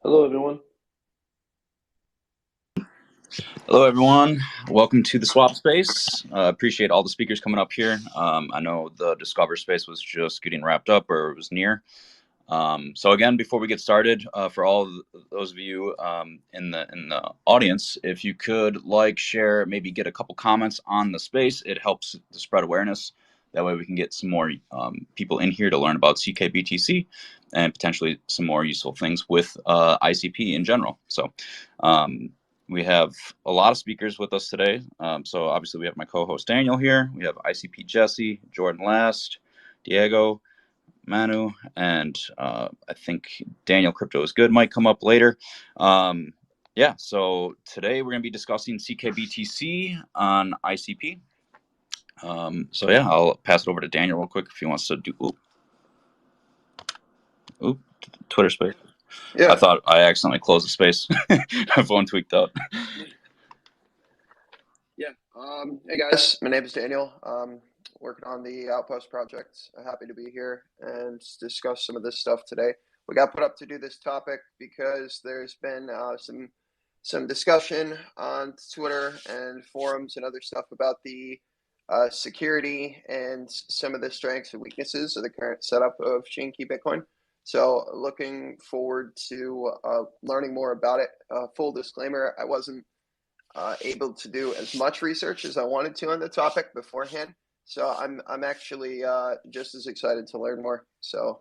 Hello, everyone. Hello, everyone. Welcome to the Swop space. Appreciate all the speakers coming up here. I know the Discover space was just getting wrapped up or it was near. So again, before we get started, for all those of you in the audience, if you could like, share, maybe get a couple comments on the space, it helps to spread awareness. That way we can get some more people in here to learn about ckBTC and potentially some more useful things with ICP in general. So we have a lot of speakers with us today. So obviously we have my co-host Daniel here. We have ICP Jesse, Jordan Last, Diego, Manu, and I think Daniel Crypto is Good might come up later. Yeah, so today we're going to be discussing ckBTC on ICP. So yeah, I'll pass it over to Daniel real quick if he wants to do. Oop, Twitter space. Yeah. I thought I accidentally closed the space. My phone tweaked out. Yeah. Hey guys, my name is Daniel. Working on the Outpost project. Happy to be here and discuss some of this stuff today. We got put up to do this topic because there's been some discussion on Twitter and forums and other stuff about the security and some of the strengths and weaknesses of the current setup of Chain Key Bitcoin. So looking forward to learning more about it. Full disclaimer, I wasn't able to do as much research as I wanted to on the topic beforehand. So I'm actually just as excited to learn more. So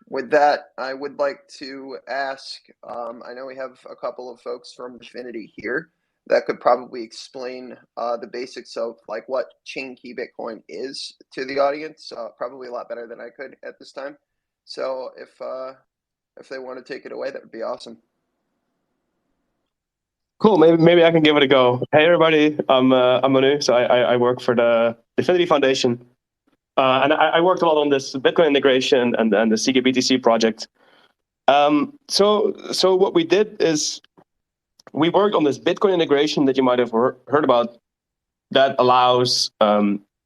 with that, I would like to ask, I know we have a couple of folks from DFINITY here that could probably explain the basics of like what Chain Key Bitcoin is to the audience, probably a lot better than I could at this time. So if they want to take it away, that would be awesome. Cool. Maybe I can give it a go. Hey everybody, I'm Manu. So I work for the DFINITY Foundation, and I worked a lot on this Bitcoin integration and the ckBTC project. So what we did is we worked on this Bitcoin integration that you might have heard about, that allows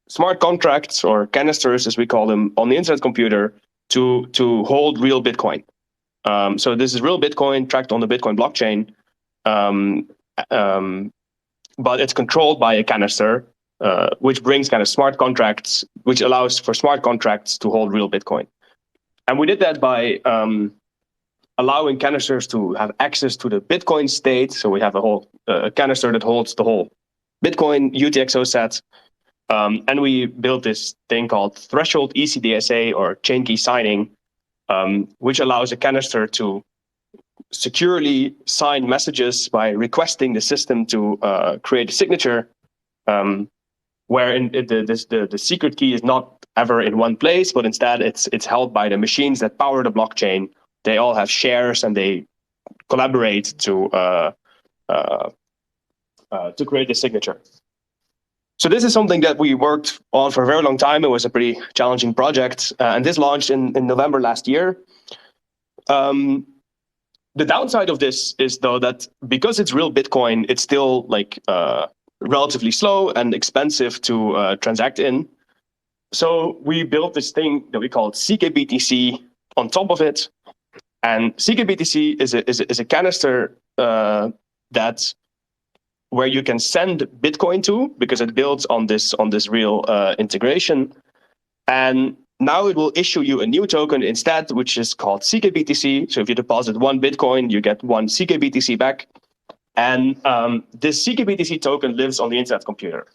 smart contracts, or canisters as we call them, on the internet computer to hold real Bitcoin. So this is real Bitcoin tracked on the Bitcoin blockchain. But it's controlled by a canister, which brings kind of smart contracts, which allows for smart contracts to hold real Bitcoin. And we did that by allowing canisters to have access to the Bitcoin state. So we have a whole canister that holds the whole Bitcoin UTXO set. And we built this thing called threshold ECDSA, or chain key signing, which allows a canister to securely sign messages by requesting the system to create a signature, where the secret key is not ever in one place, but instead it's held by the machines that power the blockchain. They all have shares and they collaborate to create the signature. So this is something that we worked on for a very long time. It was a pretty challenging project, and this launched in November last year. The downside of this is, though, that because it's real Bitcoin, it's still like relatively slow and expensive to transact in. So we built this thing that we called ckBTC on top of it. And ckBTC is a canister that's where you can send Bitcoin to, because it builds on this real integration. And now it will issue you a new token instead, which is called ckBTC. So if you deposit 1 Bitcoin, you get 1 ckBTC back. And this ckBTC token lives on the internet computer.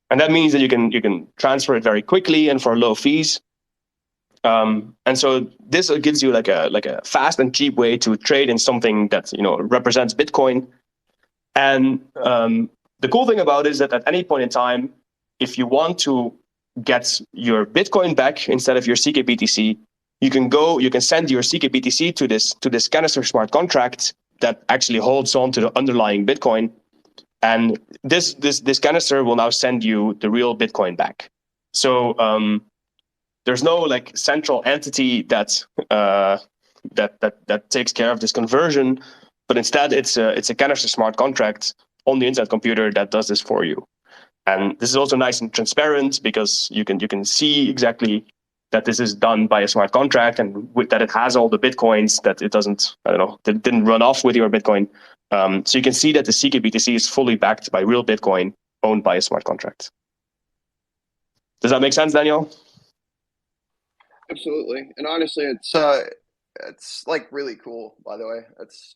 And that means that you can transfer it very quickly and for low fees. And so this gives you like a fast and cheap way to trade in something that represents Bitcoin. And the cool thing about it is that at any point in time, if you want to get your Bitcoin back instead of your ckBTC, you can send your ckBTC to this canister smart contract that actually holds on to the underlying Bitcoin, and this canister will now send you the real Bitcoin back. So there's no like central entity that takes care of this conversion, but instead it's a canister smart contract on the internet computer that does this for you. And this is also nice and transparent because you can see exactly that this is done by a smart contract and that it has all the Bitcoins, that it doesn't, that it didn't run off with your Bitcoin. So you can see that the ckBTC is fully backed by real Bitcoin owned by a smart contract. Does that make sense, Daniel? Absolutely. And honestly, it's like really cool, by the way. It's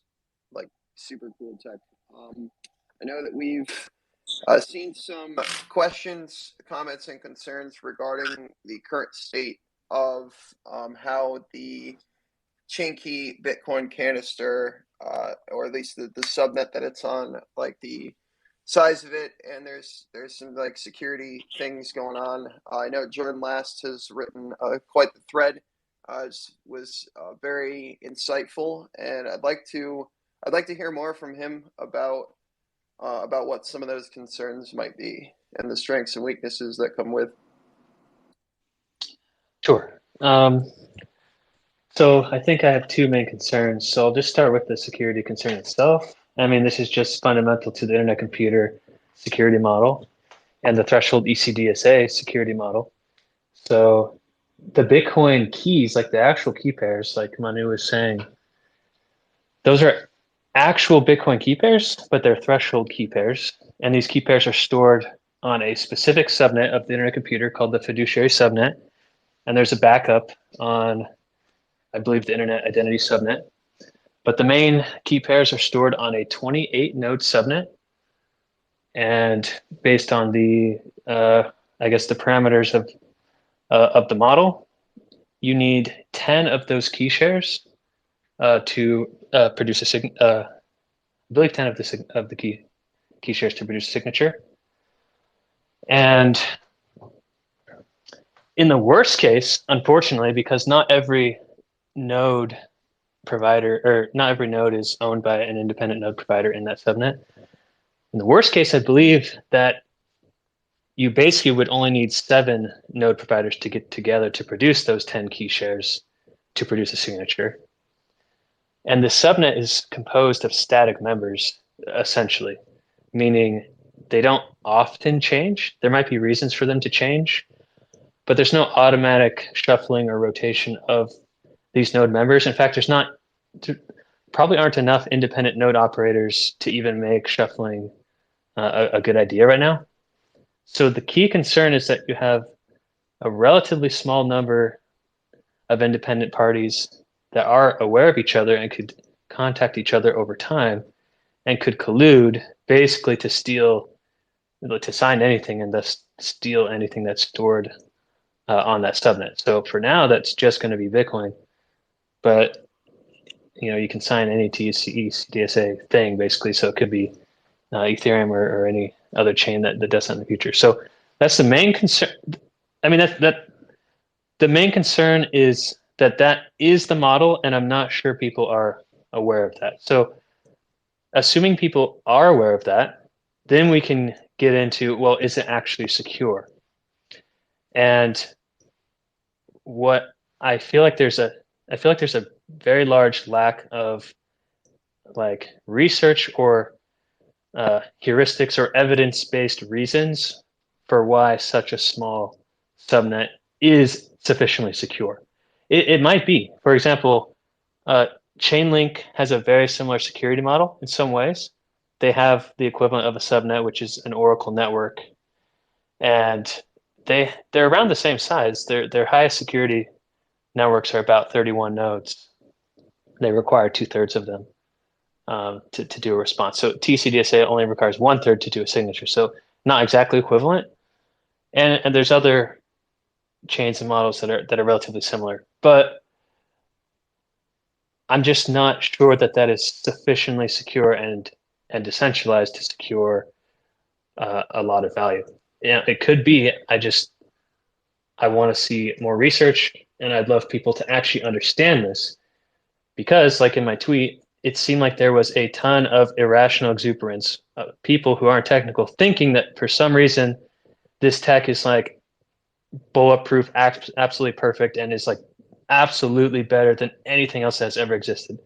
like super cool tech. I know that we've seen some questions, comments, and concerns regarding the current state of how the chain key Bitcoin canister, or at least the subnet that it's on, like the size of it, and there's some like security things going on. I know Jordan Last has written quite the thread. Was very insightful, and I'd like to hear more from him about what some of those concerns might be and the strengths and weaknesses that come with. Sure. So I think I have two main concerns. So I'll just start with the security concern itself. I mean, this is just fundamental to the internet computer security model and the threshold ECDSA security model. So the Bitcoin keys, like the actual key pairs, like Manu was saying, those are actual Bitcoin key pairs, but they're threshold key pairs. And these key pairs are stored on a specific subnet of the internet computer called the fiduciary subnet. And there's a backup on, I believe, the internet identity subnet. But the main key pairs are stored on a 28 node subnet. And based on the, I guess, the parameters of the model, you need 10 of those key shares to produce a I believe 10 of the key shares to produce a signature. And in the worst case, unfortunately, because not every node provider, or not every node is owned by an independent node provider in that subnet. In the worst case, I believe that you basically would only need 7 node providers to get together to produce those 10 key shares to produce a signature. And the subnet is composed of static members, essentially, meaning they don't often change. There might be reasons for them to change, but there's no automatic shuffling or rotation of these node members. In fact, probably aren't enough independent node operators to even make shuffling a good idea right now. So the key concern is that you have a relatively small number of independent parties that are aware of each other and could contact each other over time and could collude basically to sign anything and thus steal anything that's stored on that subnet. So for now, that's just going to be Bitcoin, but you can sign any TCDSA thing basically. So it could be Ethereum or any other chain that does that in the future. So that's the main concern. I mean, the main concern is that is the model, and I'm not sure people are aware of that. So assuming people are aware of that, then we can get into, well, is it actually secure? And what I feel like there's a very large lack of like research or heuristics or evidence-based reasons for why such a small subnet is sufficiently secure. It might be, for example, Chainlink has a very similar security model in some ways. They have the equivalent of a subnet, which is an Oracle network, and they're around the same size. Their highest security networks are about 31 nodes. They require 2/3 of them to do a response. So TCDSA only requires 1/3 to do a signature. So not exactly equivalent. And there's other chains and models that are relatively similar, but I'm just not sure that is sufficiently secure and decentralized to secure a lot of value. It could be. I want to see more research, and I'd love people to actually understand this, because like in my tweet, it seemed like there was a ton of irrational exuberance, people who aren't technical thinking that for some reason this tech is like bulletproof, absolutely perfect, and is like absolutely better than anything else that's ever existed.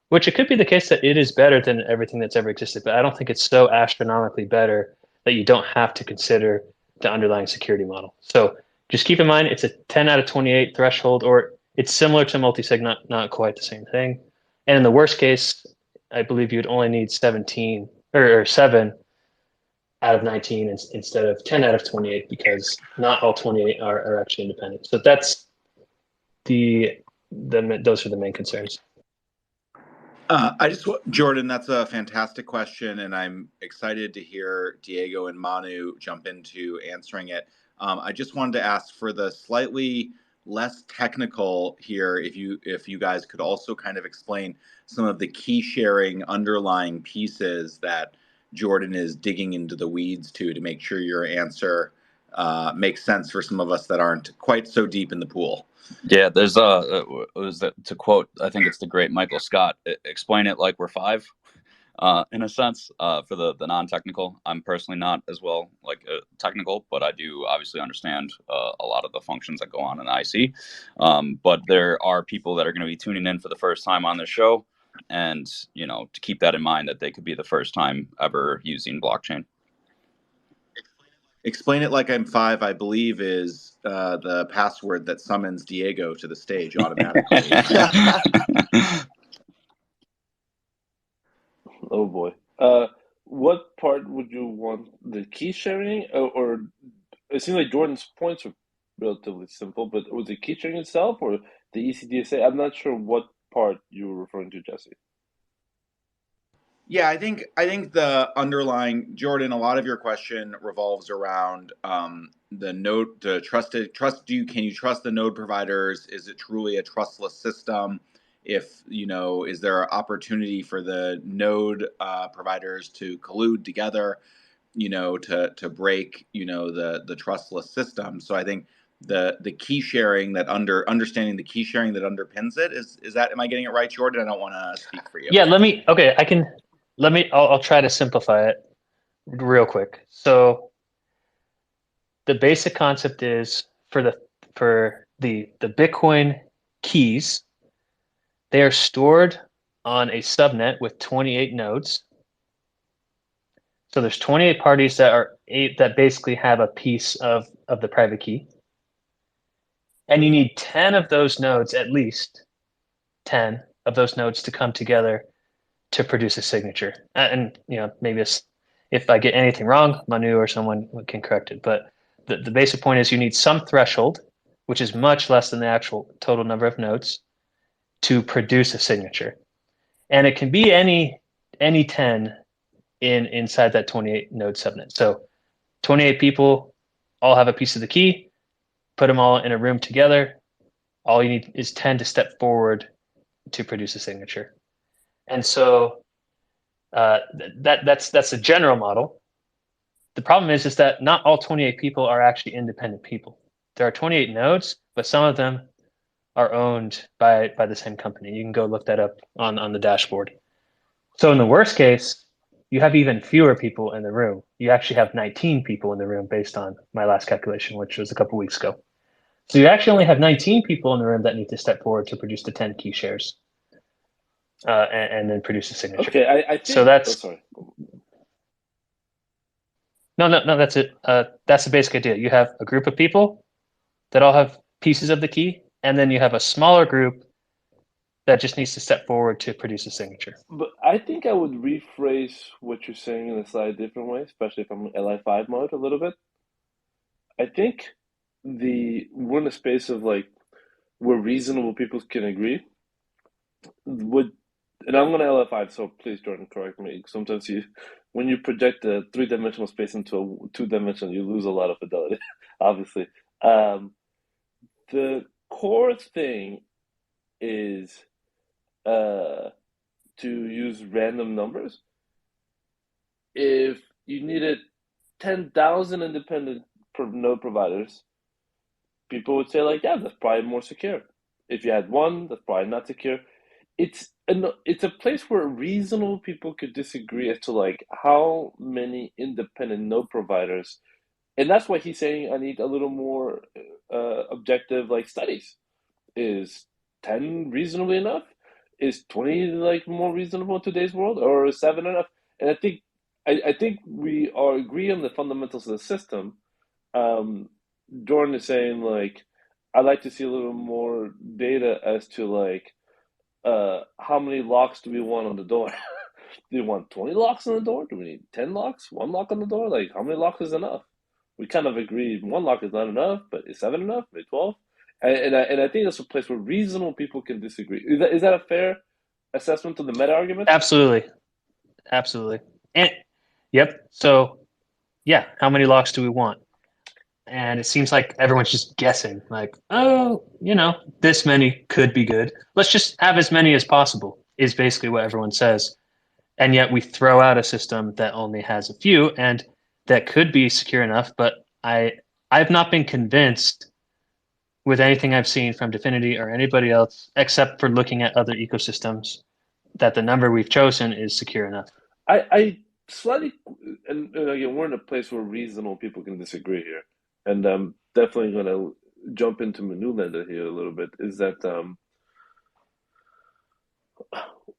Which it could be the case that it is better than everything that's ever existed, but I don't think it's so astronomically better that you don't have to consider the underlying security model. So Just keep in mind it's a 10 out of 28 threshold, or it's similar to multi-sig, not quite the same thing. And in the worst case, I believe you'd only need 17 or 7 out of 19 instead of 10 out of 28, because not all 28 are actually independent. So that's those are the main concerns. Jordan, that's a fantastic question, and I'm excited to hear Diego and Manu jump into answering it. I just wanted to ask for the slightly less technical here, if you guys could also kind of explain some of the key sharing underlying pieces that Jordan is digging into the weeds to make sure your answer makes sense for some of us that aren't quite so deep in the pool. Yeah, there's to quote, I think it's the great Michael Scott, explain it like we're 5, in a sense, for the non-technical. I'm personally not as well technical, but I do obviously understand a lot of the functions that go on in IC. But there are people that are going to be tuning in for the first time on the show, and to keep that in mind, that they could be the first time ever using blockchain. Explain it like I'm 5, I believe, is the password that summons Diego to the stage automatically. Oh boy. What part would you want? The key sharing, or it seems like Jordan's points are relatively simple, but was it key sharing itself or the ECDSA? I'm not sure what part you were referring to, Jesse. Yeah, I think the underlying, Jordan, a lot of your question revolves around the node, can you trust the node providers? Is it truly a trustless system? If is there opportunity for the node providers to collude together, to break the trustless system? So I think the key sharing that understanding the key sharing that underpins it is that, am I getting it right, Jordan? I don't want to speak for you. Yeah, I'll try to simplify it real quick. So the basic concept is for the Bitcoin keys, they are stored on a subnet with 28 nodes. So there's 28 parties that basically have a piece of the private key. And you need 10 of those nodes, at least 10 of those nodes, to come together to produce a signature. And maybe if I get anything wrong, Manu or someone can correct it. But the basic point is you need some threshold, which is much less than the actual total number of nodes, to produce a signature. And it can be any 10 inside that 28 node subnet. So 28 people all have a piece of the key, put them all in a room together. All you need is 10 to step forward to produce a signature. And so that's a general model. The problem is that not all 28 people are actually independent people. There are 28 nodes, but some of them are owned by the same company. You can go look that up on the dashboard. So in the worst case, you have even fewer people in the room. You actually have 19 people in the room based on my last calculation, which was a couple weeks ago. So you actually only have 19 people in the room that need to step forward to produce the 10 key shares, and then produce a signature. Okay, I think. So that's. Oh, sorry. No, that's it. That's the basic idea. You have a group of people that all have pieces of the key, and then you have a smaller group that just needs to step forward to produce a signature. But I think I would rephrase what you're saying in a slightly different way, especially if I'm in LI5 mode a little bit. I think we're in a space of where reasonable people can agree. And I'm gonna LI5, so please, Jordan, correct me. Sometimes when you project a 3-dimensional space into a 2-dimensional, you lose a lot of fidelity, obviously. The core thing is to use random numbers. If you needed 10,000 independent node providers, people would say yeah, that's probably more secure. If you had one, that's probably not secure. It's a place where reasonable people could disagree as to how many independent node providers, and that's why he's saying I need a little more objective studies. Is 10 reasonably enough? Is 20 more reasonable in today's world, or is 7 enough? And I think we all agree on the fundamentals of the system. Jordan is saying like, I'd like to see a little more data as to like, how many locks do we want on the door? Do you want 20 locks on the door? Do we need 10 locks? One lock on the door? Like, how many locks is enough? We kind of agreed one lock is not enough, but is 7 enough? Maybe 12? And I think that's a place where reasonable people can disagree. Is that a fair assessment of the meta argument? Absolutely. Absolutely. And yep. So yeah, how many locks do we want? And it seems like everyone's just guessing, like, oh, this many could be good. Let's just have as many as possible, is basically what everyone says. And yet we throw out a system that only has a few and that could be secure enough, but I've not been convinced with anything I've seen from DFINITY or anybody else, except for looking at other ecosystems, that the number we've chosen is secure enough. I slightly, and again, we're in a place where reasonable people can disagree here, and I'm definitely going to jump into Manu Lender here a little bit. Is that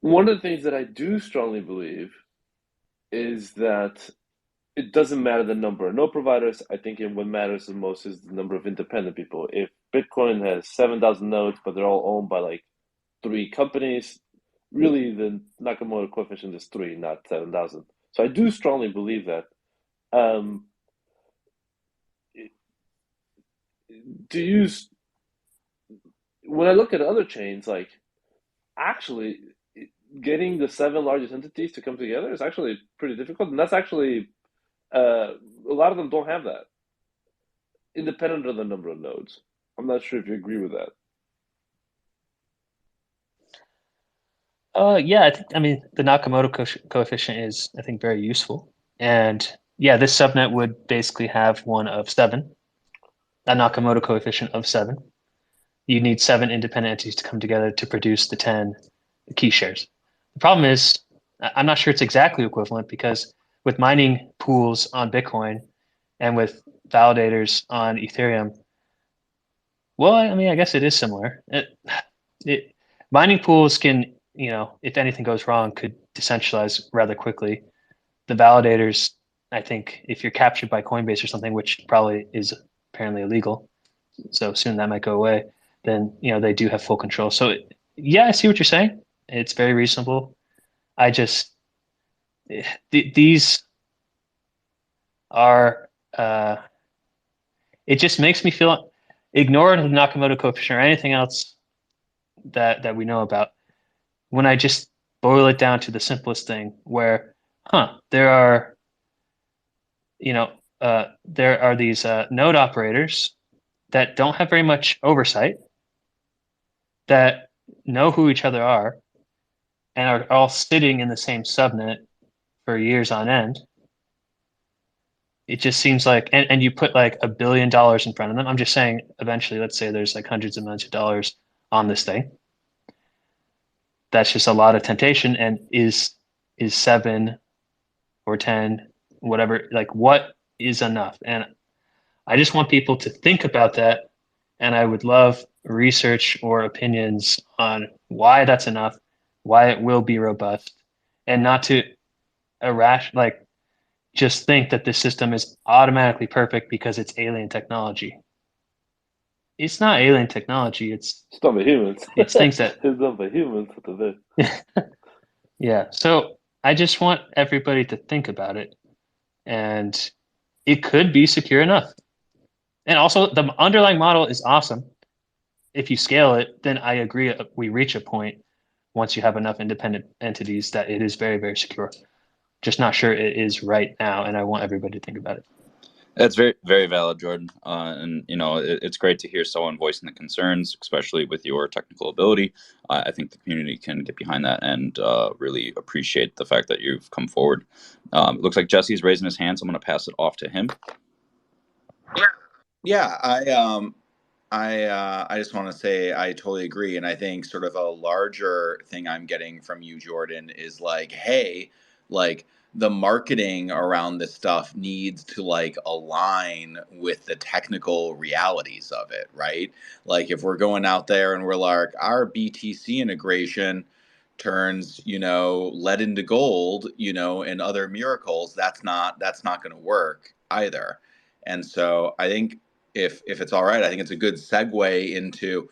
one of the things that I do strongly believe is that it doesn't matter the number of node providers. I think what matters the most is the number of independent people. If Bitcoin has 7,000 nodes, but they're all owned by like 3 companies, really the Nakamoto coefficient is 3, not 7,000. So I do strongly believe that. To use when I look at other chains, like actually getting the 7 largest entities to come together is actually pretty difficult, and that's actually a lot of them don't have that, independent of the number of nodes. I'm not sure if you agree with that. Yeah, I mean, the Nakamoto coefficient is, I think, very useful. And yeah, this subnet would basically have one of 7, a Nakamoto coefficient of 7. You need 7 independent entities to come together to produce the 10 key shares. The problem is, I'm not sure it's exactly equivalent, because with mining pools on Bitcoin and with validators on Ethereum, well, I mean, I guess it is similar. Mining pools can, if anything goes wrong, could decentralize rather quickly. The validators, I think, if you're captured by Coinbase or something, which probably is apparently illegal, so soon that might go away, then they do have full control. So yeah, I see what you're saying. It's very reasonable. I just these are it just makes me feel, ignore the Nakamoto coefficient or anything else that we know about, when I just boil it down to the simplest thing, where there are these node operators that don't have very much oversight, that know who each other are, and are all sitting in the same subnet for years on end. It just seems like, and you put like $1 billion in front of them. I'm just saying, eventually, let's say there's like hundreds of millions of dollars on this thing. That's just a lot of temptation. And is 7 or 10, whatever, like what is enough? And I just want people to think about that. And I would love research or opinions on why that's enough, why it will be robust, and not to just think that this system is automatically perfect because it's alien technology. It's not alien technology. It's done by humans. It's things that it's done by humans at the bit. Yeah. So I just want everybody to think about it, and it could be secure enough. And also, the underlying model is awesome. If you scale it, then I agree. We reach a point once you have enough independent entities that it is very, very secure. Just not sure it is right now, and I want everybody to think about it. That's very, very valid, Jordan. And it's great to hear someone voicing the concerns, especially with your technical ability. I think the community can get behind that and really appreciate the fact that you've come forward. It looks like Jesse's raising his hand, so I'm going to pass it off to him. Yeah, I just want to say I totally agree, and I think sort of a larger thing I'm getting from you, Jordan, is like, hey, like the marketing around this stuff needs to like align with the technical realities of it, right? Like if we're going out there and we're like, our BTC integration turns lead into gold, and other miracles, that's not going to work either. And so I think if it's all right, I think it's a good segue into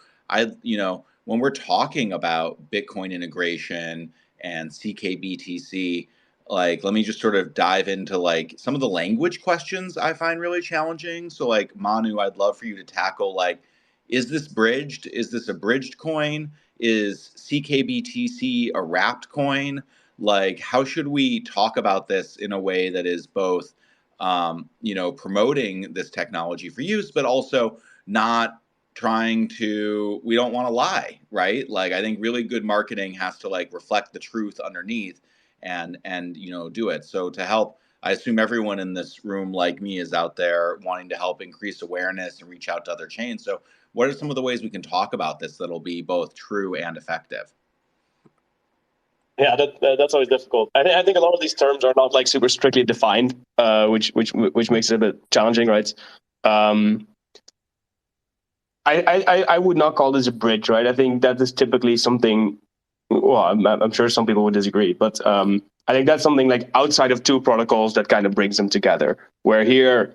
when we're talking about Bitcoin integration and ckBTC, like, let me just sort of dive into like some of the language questions I find really challenging. So like, Manu, I'd love for you to tackle, like, is this bridged? Is this a bridged coin? Is ckBTC a wrapped coin? Like, how should we talk about this in a way that is both, promoting this technology for use, but also not we don't want to lie, right? Like, I think really good marketing has to like reflect the truth underneath and do it. So to help, I assume everyone in this room like me is out there wanting to help increase awareness and reach out to other chains. So what are some of the ways we can talk about this that'll be both true and effective? Yeah, that's always difficult. I think a lot of these terms are not like super strictly defined, which makes it a bit challenging, right? I would not call this a bridge, right? I think that is typically something. Well, I'm sure some people would disagree, but I think that's something like outside of two protocols that kind of brings them together. Where here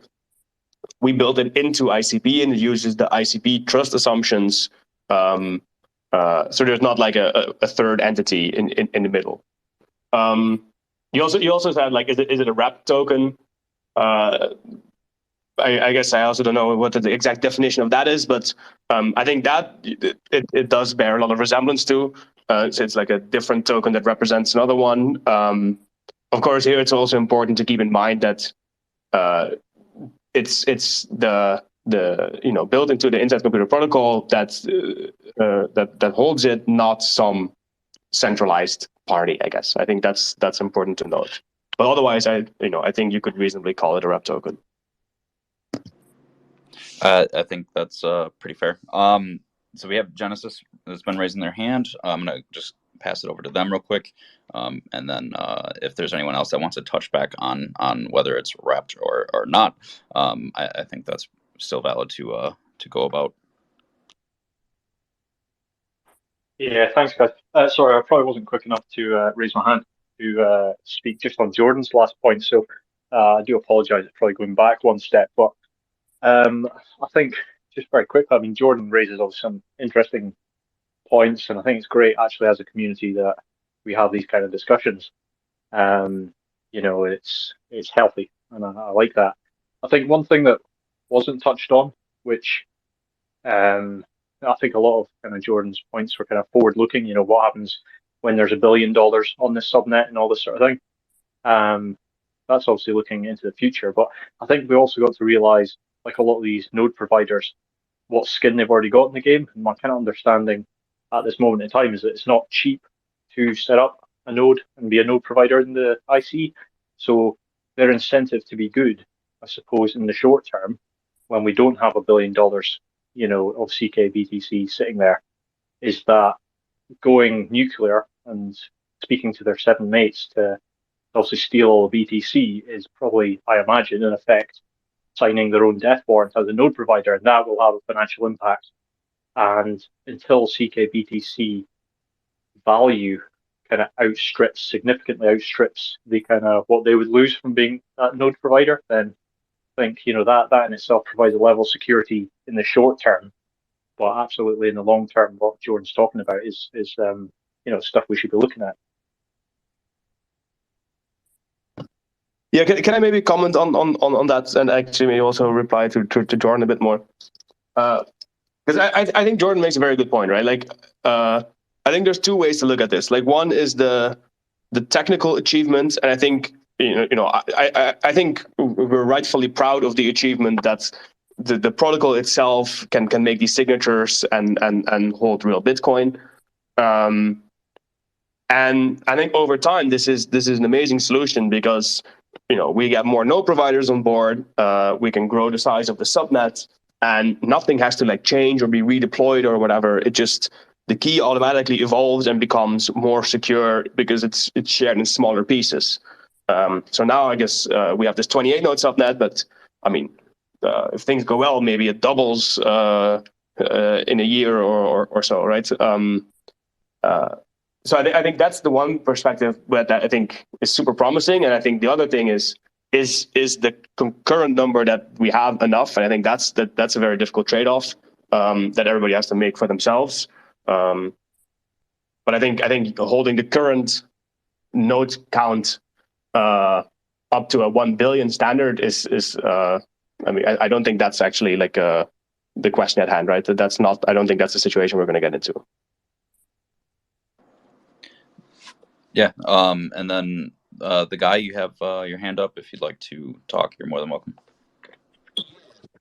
we built it into ICP and it uses the ICP trust assumptions. So there's not like a third entity in the middle. You also said, like, is it a wrap token? I guess I also don't know what the exact definition of that is, but I think that it does bear a lot of resemblance to. So it's like a different token that represents another one. Of course, here it's also important to keep in mind that it's the built into the Internet Computer Protocol that holds it, not some centralized party. I guess I think that's important to note. But otherwise, I think you could reasonably call it a wrap token. I think that's pretty fair. So we have Genesis that's been raising their hand. I'm gonna just pass it over to them real quick, and then if there's anyone else that wants to touch back on whether it's wrapped or not, I think that's still valid to go about. Yeah, thanks, guys. Sorry, I probably wasn't quick enough to raise my hand to speak just on Jordan's last point, so I do apologise. It's probably going back one step, but I think just very quickly, I mean, Jordan raises some interesting points, and I think it's great actually as a community that we have these kind of discussions. It's healthy, and I like that. I think one thing that wasn't touched on, which I think a lot of kind of Jordan's points were kind of forward-looking. You know, what happens when there's $1 billion on this subnet and all this sort of thing. That's obviously looking into the future, but I think we also got to realize, like a lot of these node providers, what skin they've already got in the game. And my kind of understanding at this moment in time is that it's not cheap to set up a node and be a node provider in the IC. So their incentive to be good, I suppose, in the short term, when we don't have $1 billion, of ckBTC sitting there, is that going nuclear and speaking to their 7 mates to also steal all the BTC is probably, I imagine, in effect, signing their own death warrant as a node provider, and that will have a financial impact. And until ckBTC value kind of significantly outstrips the kind of what they would lose from being that node provider, then I think that in itself provides a level of security in the short term, but absolutely in the long term, what Jordan's talking about is stuff we should be looking at. Yeah, can I maybe comment on that and actually maybe also reply to Jordan a bit more? Because I think Jordan makes a very good point, right? Like, I think there's 2 ways to look at this. Like, one is the technical achievements, and I think I think we're rightfully proud of the achievement that the protocol itself can make these signatures and hold real Bitcoin. And I think over time this is an amazing solution because we get more node providers on board. We can grow the size of the subnet, and nothing has to like change or be redeployed or whatever. The key automatically evolves and becomes more secure because it's shared in smaller pieces. So now I guess we have this 28 node subnet, but I mean, if things go well, maybe it doubles in a year or so, right? So I think that's the one perspective that I think is super promising, and I think the other thing is is the current number that we have enough? And I think that's a very difficult trade-off that everybody has to make for themselves. But I think holding the current node count up to a 1 billion standard is I mean, I don't think that's actually like the question at hand, right? That's not. I don't think that's the situation we're going to get into. Yeah. And then the guy, you have your hand up. If you'd like to talk, you're more than welcome.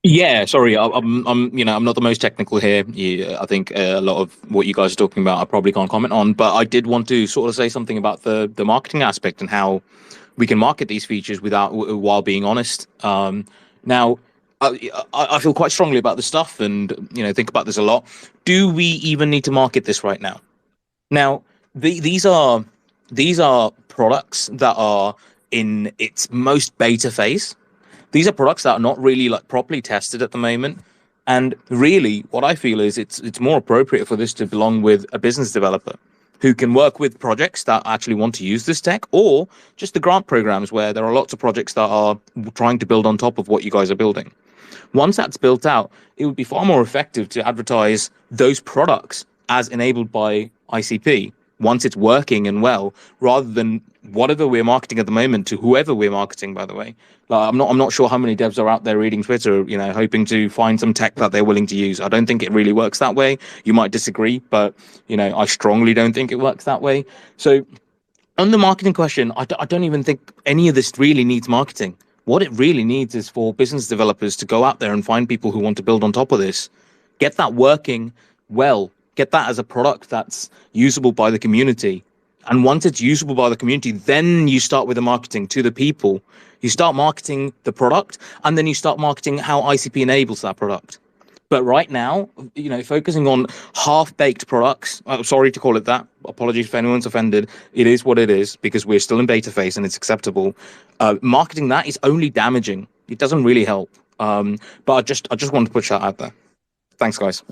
Yeah, sorry, I'm not the most technical here. I think a lot of what you guys are talking about I probably can't comment on, but I did want to sort of say something about the marketing aspect and how we can market these features while being honest. Now, I feel quite strongly about this stuff, and think about this a lot. Do we even need to market this right now? Now, these are products that are in its most beta phase. These are products that are not really like properly tested at the moment. And really, what I feel is it's more appropriate for this to belong with a business developer who can work with projects that actually want to use this tech, or just the grant programs where there are lots of projects that are trying to build on top of what you guys are building. Once that's built out, it would be far more effective to advertise those products as enabled by ICP once it's working and well, rather than whatever we're marketing at the moment to whoever we're marketing, by the way. Like, I'm not sure how many devs are out there reading Twitter, hoping to find some tech that they're willing to use. I don't think it really works that way. You might disagree, but I strongly don't think it works that way. So on the marketing question, I don't even think any of this really needs marketing. What it really needs is for business developers to go out there and find people who want to build on top of this, get that working well, get that as a product that's usable by the community. And once it's usable by the community, then you start with the marketing to the people. You start marketing the product, and then you start marketing how ICP enables that product. But right now, focusing on half-baked products, sorry to call it that, apologies if anyone's offended, it is what it is, because we're still in beta phase and it's acceptable. Marketing that is only damaging. It doesn't really help. But I just wanted to push that out there. Thanks, guys.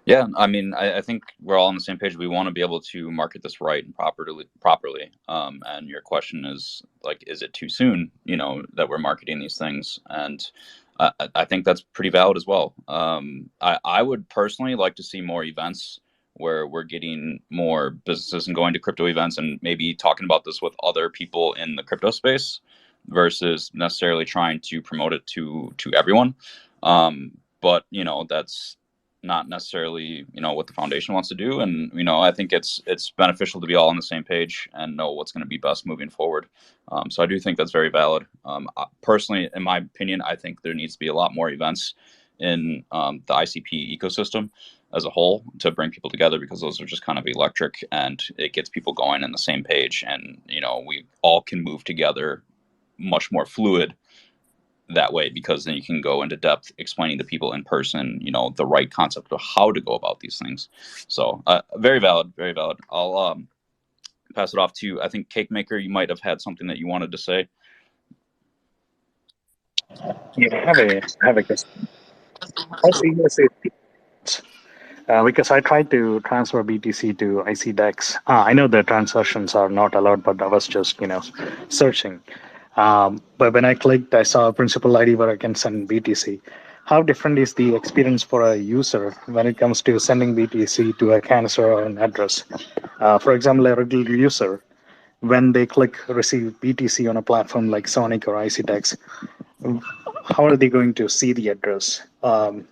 Yeah, I mean, I think we're all on the same page. We want to be able to market this right and properly. And your question is, like, is it too soon, that we're marketing these things? And I think that's pretty valid as well. I would personally like to see more events where we're getting more businesses and going to crypto events and maybe talking about this with other people in the crypto space versus necessarily trying to promote it to everyone. But that's not necessarily what the foundation wants to do, and I think it's beneficial to be all on the same page and know what's going to be best moving forward. So I do think that's very valid. Personally, in my opinion, I think there needs to be a lot more events in the ICP ecosystem as a whole to bring people together, because those are just kind of electric and it gets people going on the same page, and we all can move together much more fluid that way, because then you can go into depth explaining to people in person, the right concept of how to go about these things. So very valid, very valid. I'll pass it off to, I think, Cake Maker, you might have had something that you wanted to say. Yeah, I have a question. Because I tried to transfer BTC to ICDEX. I know the transactions are not allowed, but I was just, searching. But when I clicked, I saw a principal ID where I can send BTC. How different is the experience for a user when it comes to sending BTC to a canister or an address? For example, a regular user, when they click receive BTC on a platform like Sonic or ICDEX, how are they going to see the address? How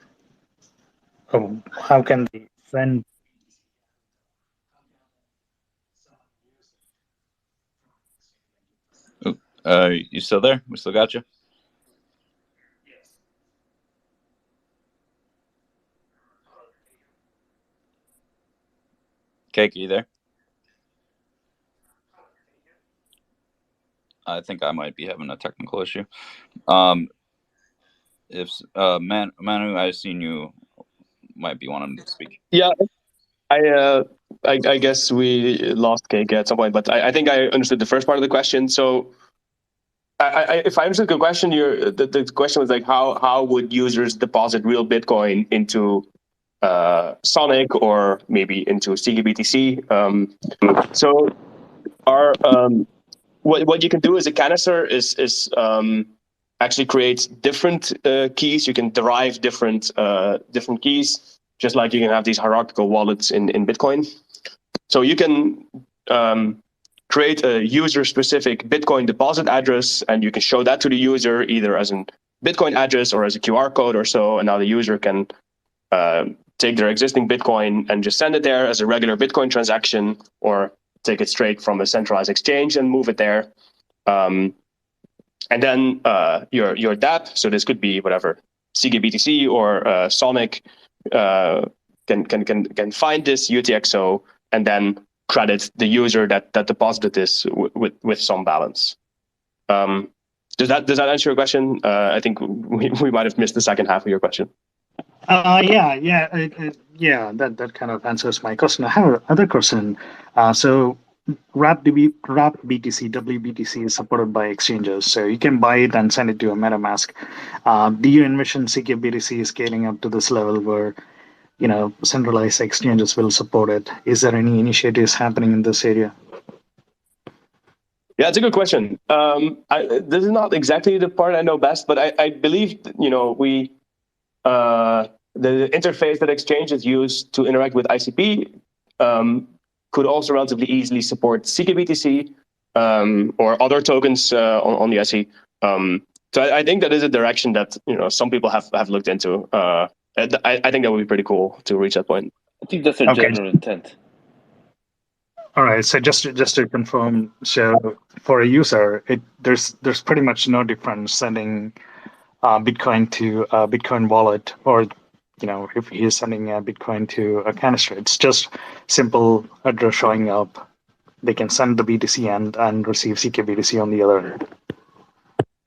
can they send? You still there? We still got you? Cake, are you there? I think I might be having a technical issue. If Manu, I've seen you might be wanting to speak. Yeah, I guess we lost Cake at some point, but I think I understood the first part of the question. So if I understood the question, the question was like, how would users deposit real Bitcoin into Sonic or maybe into ckBTC? So our what you can do as a canister is actually create different keys. You can derive different keys, just like you can have these hierarchical wallets in Bitcoin. So you can create a user-specific Bitcoin deposit address, and you can show that to the user either as a Bitcoin address or as a QR code or so, and now the user can take their existing Bitcoin and just send it there as a regular Bitcoin transaction, or take it straight from a centralized exchange and move it there. And then your DApp, so this could be whatever, ckBTC or Sonic, can find this UTXO and then credit the user that deposited this with some balance. Does that answer your question? I think we might have missed the second half of your question. That kind of answers my question. I have another question. So BTC, WBTC is supported by exchanges, so you can buy it and send it to a MetaMask. Do you envision ckBTC scaling up to this level where centralized exchanges will support it? Is there any initiatives happening in this area? Yeah, it's a good question. This is not exactly the part I know best, but I believe we the interface that exchanges use to interact with ICP could also relatively easily support ckBTC or other tokens on the SE. So I think that is a direction that some people have looked into. I think that would be pretty cool to reach that point. I think that's a general intent. All right. So just to confirm, so for a user, there's pretty much no difference sending Bitcoin to a Bitcoin wallet, or if he's sending a Bitcoin to a canister. It's just simple address showing up. They can send the BTC and receive ckBTC on the other end.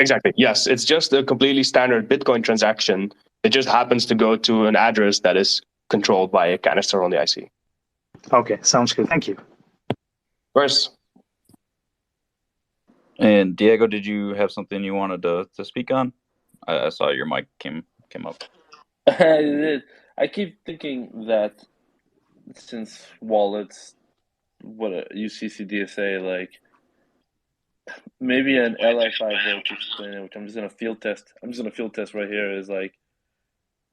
Exactly. Yes, it's just a completely standard Bitcoin transaction. It just happens to go to an address that is controlled by a canister on the IC. Okay, sounds good. Thank you. Of course. And Diego, did you have something you wanted to speak on? I saw your mic came up. I did. I keep thinking that since wallets, UCC DSA, like maybe an LI5 way to explain it, which I'm just gonna field test. I'm just gonna field test right here. Is like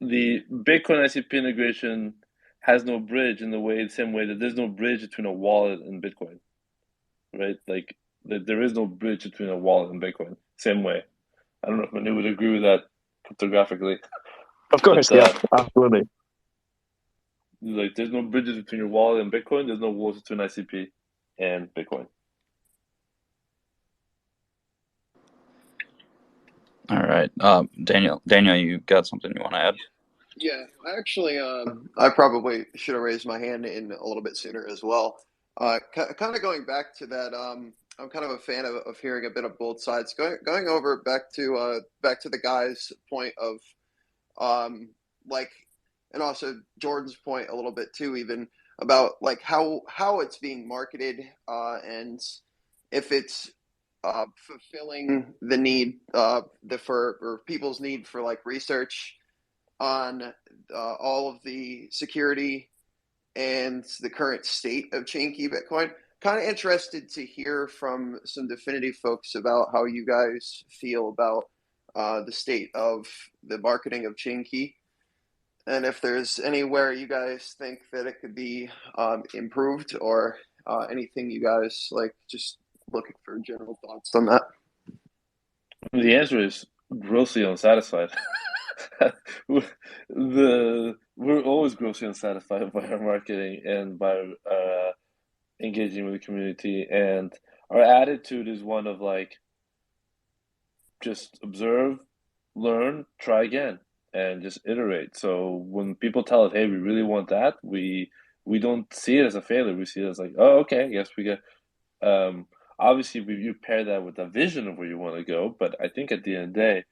the Bitcoin ICP integration has no bridge in the same way that there's no bridge between a wallet and Bitcoin, right? Like there is no bridge between a wallet and Bitcoin. Same way. I don't know if Manu would agree with that cryptographically. Of course, yeah, absolutely. Like there's no bridges between your wallet and Bitcoin. There's no walls between ICP and Bitcoin. All right, Daniel, you got something you want to add? Yeah, I probably should have raised my hand in a little bit sooner as well. Kind of going back to that, I'm kind of a fan of hearing a bit of both sides. Going over back to the guy's point of and also Jordan's point a little bit too, even about like how it's being marketed and if it's fulfilling the need for people's need for like research on all of the security and the current state of chain key Bitcoin. Kind of interested to hear from some DFINITY folks about how you guys feel about the state of the marketing of chain key, and if there's anywhere you guys think that it could be improved, or anything you guys like. Just looking for general thoughts on that. The answer is grossly unsatisfied. We're always grossly unsatisfied by our marketing and by engaging with the community, and our attitude is one of like just observe, learn, try again, and just iterate. So when people tell us, hey, we really want that, we don't see it as a failure. We see it as like, oh, okay, I guess we get obviously you pair that with a vision of where you want to go, but I think at the end of the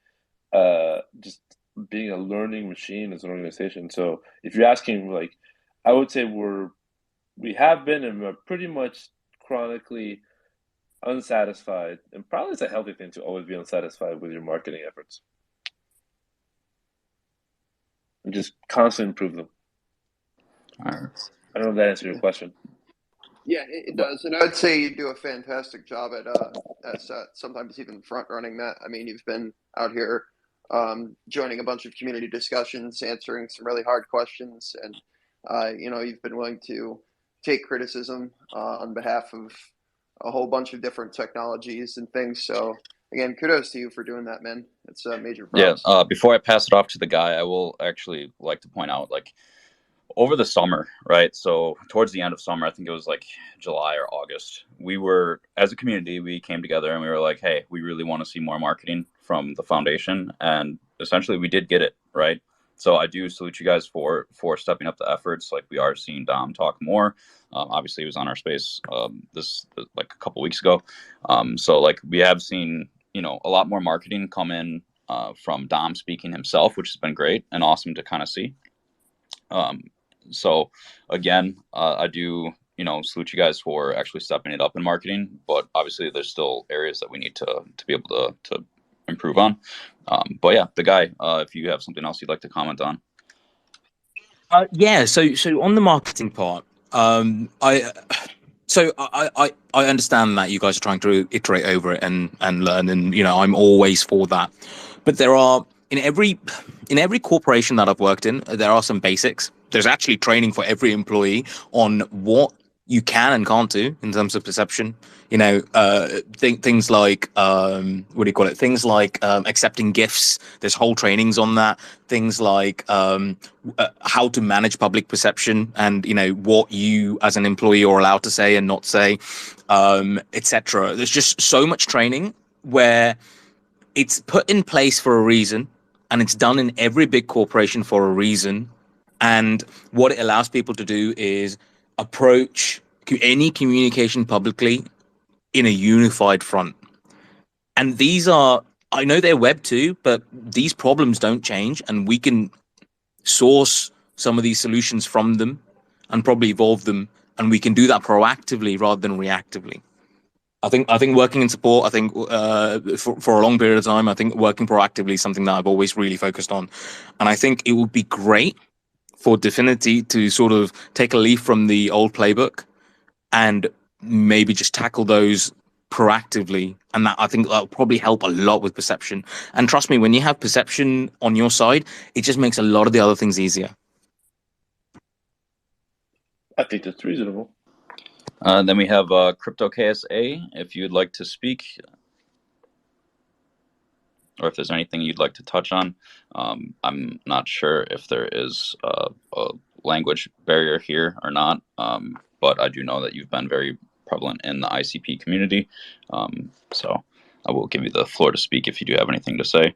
day, just being a learning machine as an organization. So if you're asking, like, I would say we have been and we're pretty much chronically unsatisfied, and probably it's a healthy thing to always be unsatisfied with your marketing efforts. And just constantly improve them. All right. I don't know if that answered your question. Yeah, it does, and I'd say you do a fantastic job at sometimes even front running that. I mean, you've been out here joining a bunch of community discussions, answering some really hard questions, and you've been willing to take criticism on behalf of a whole bunch of different technologies and things. So again, kudos to you for doing that, man. It's major props. Yeah. Before I pass it off to the guy, I will actually like to point out, like, over the summer, right? So towards the end of summer, I think it was like July or August, we were, as a community, we came together and we were like, hey, we really want to see more marketing from the foundation. And essentially we did get it, right? So I do salute you guys for stepping up the efforts. Like, we are seeing Dom talk more. Obviously he was on our space this like a couple weeks ago. So like, we have seen, a lot more marketing come in from Dom speaking himself, which has been great and awesome to kind of see. So again, I do, salute you guys for actually stepping it up in marketing, but obviously there's still areas that we need to be able to improve on. But yeah, the guy, if you have something else you'd like to comment on. Yeah. So on the marketing part, I understand that you guys are trying to iterate over it and learn, and I'm always for that. But there are in every corporation that I've worked in, there are some basics. There's actually training for every employee on what you can and can't do in terms of perception. Things like what do you call it? Things like accepting gifts. There's whole trainings on that. Things like how to manage public perception, and what you as an employee are allowed to say and not say, etc. There's just so much training where it's put in place for a reason, and it's done in every big corporation for a reason. And what it allows people to do is approach any communication publicly in a unified front. And these are, I know they're Web 2, but these problems don't change, and we can source some of these solutions from them and probably evolve them, and we can do that proactively rather than reactively. I think working in support, I think for a long period of time, I think working proactively is something that I've always really focused on. And I think it would be great for DFINITY to sort of take a leaf from the old playbook and maybe just tackle those proactively. And that, I think, that'll probably help a lot with perception. And trust me, when you have perception on your side, it just makes a lot of the other things easier. I think that's reasonable. Then we have Crypto KSA, if you'd like to speak, or if there's anything you'd like to touch on. I'm not sure if there is a language barrier here or not, but I do know that you've been very prevalent in the ICP community. So I will give you the floor to speak if you do have anything to say.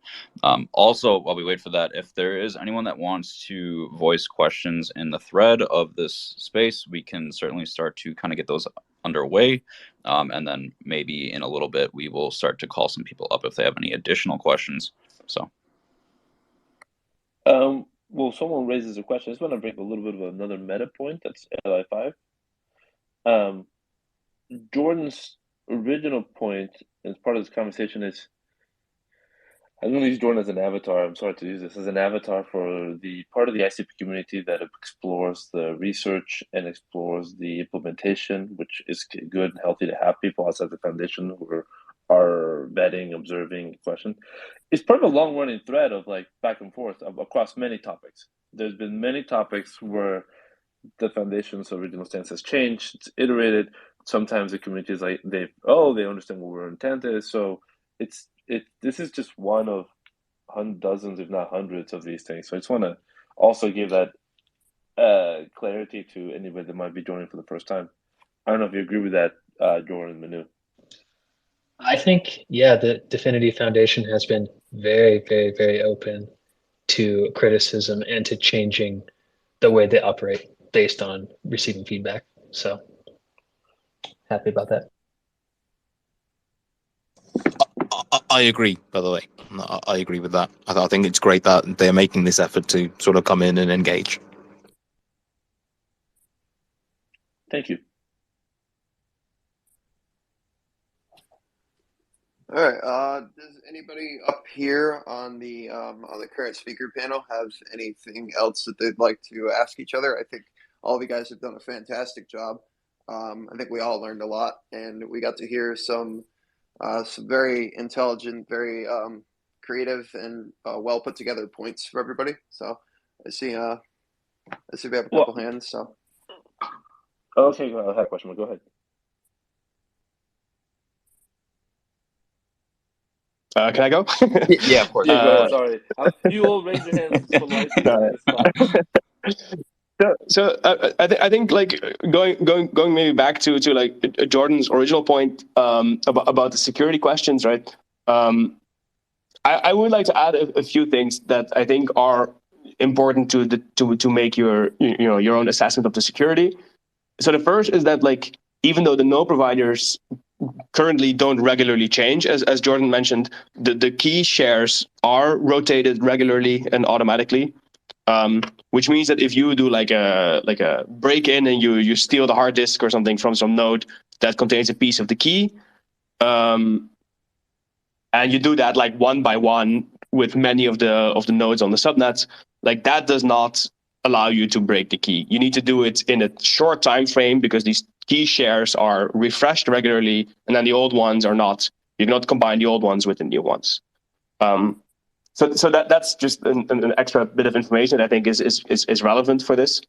Also, while we wait for that, if there is anyone that wants to voice questions in the thread of this space, we can certainly start to kind of get those underway. And then maybe in a little bit, we will start to call some people up if they have any additional questions. So. Well, someone raises a question. I just want to bring up a little bit of another meta point. That's LI5. Jordan's original point as part of this conversation is, I'm going to use Jordan as an avatar. I'm sorry to use this as an avatar for the part of the ICP community that explores the research and explores the implementation, which is good and healthy to have people outside the foundation who are vetting, observing, question. It's part of a long-running thread of like back and forth across many topics. There's been many topics where the foundation's original stance has changed, it's iterated. Sometimes the community is like they understand what our intent is. So this is just one of dozens, if not hundreds, of these things. So I just want to also give that clarity to anybody that might be joining for the first time. I don't know if you agree with that, Jordan, Manu. I think, yeah, the DFINITY Foundation has been very, very, very open to criticism and to changing the way they operate based on receiving feedback. So happy about that. I agree, by the way. I agree with that. I think it's great that they're making this effort to sort of come in and engage. Thank you. All right. Does anybody up here on the current speaker panel have anything else that they'd like to ask each other? I think all of you guys have done a fantastic job. I think we all learned a lot, and we got to hear some very intelligent, very creative, and well put together points from everybody. So I see we have a couple hands. So okay, I have a question. Go ahead. Can I go? Yeah, of course. Yeah, go ahead. Sorry, you all raise your hands politely on the spot. I think like going maybe back to like Jordan's original point about the security questions, right? I would like to add a few things that I think are important to make your your own assessment of the security. So the first is that like even though the node providers currently don't regularly change, as Jordan mentioned, the key shares are rotated regularly and automatically. Which means that if you do like a break in and you steal the hard disk or something from some node that contains a piece of the key, and you do that like one by one with many of the nodes on the subnets, like that does not allow you to break the key. You need to do it in a short time frame because these key shares are refreshed regularly, and then the old ones are not. You do not combine the old ones with the new ones. So that's just an extra bit of information that I think is relevant for this.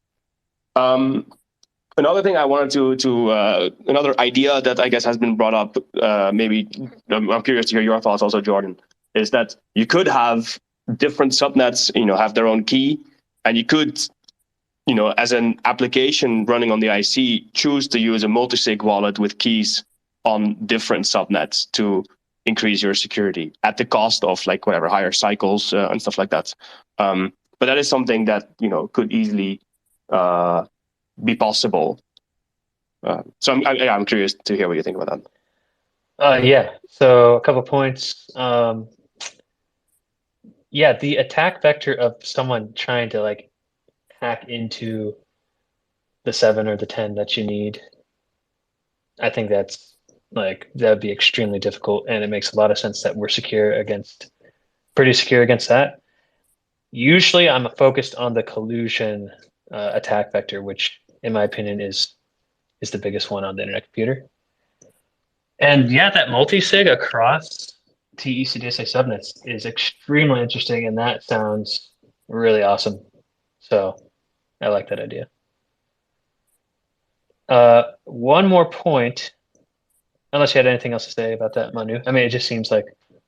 Another thing I wanted to another idea that I guess has been brought up, maybe I'm curious to hear your thoughts also, Jordan, is that you could have different subnets, have their own key, and you could, as an application running on the IC, choose to use a multi-sig wallet with keys on different subnets to increase your security at the cost of like whatever higher cycles and stuff like that. But that is something that could easily be possible. So I'm curious to hear what you think about that. Yeah. So a couple points. Yeah, the attack vector of someone trying to like hack into the 7 or the 10 that you need, I think that's like that would be extremely difficult, and it makes a lot of sense that we're pretty secure against that. Usually I'm focused on the collusion attack vector, which in my opinion is the biggest one on the internet computer. And yeah, that multi-sig across TE-CDSA subnets is extremely interesting, and that sounds really awesome. So I like that idea. One more point, unless you had anything else to say about that, Manu. I mean, it just seems like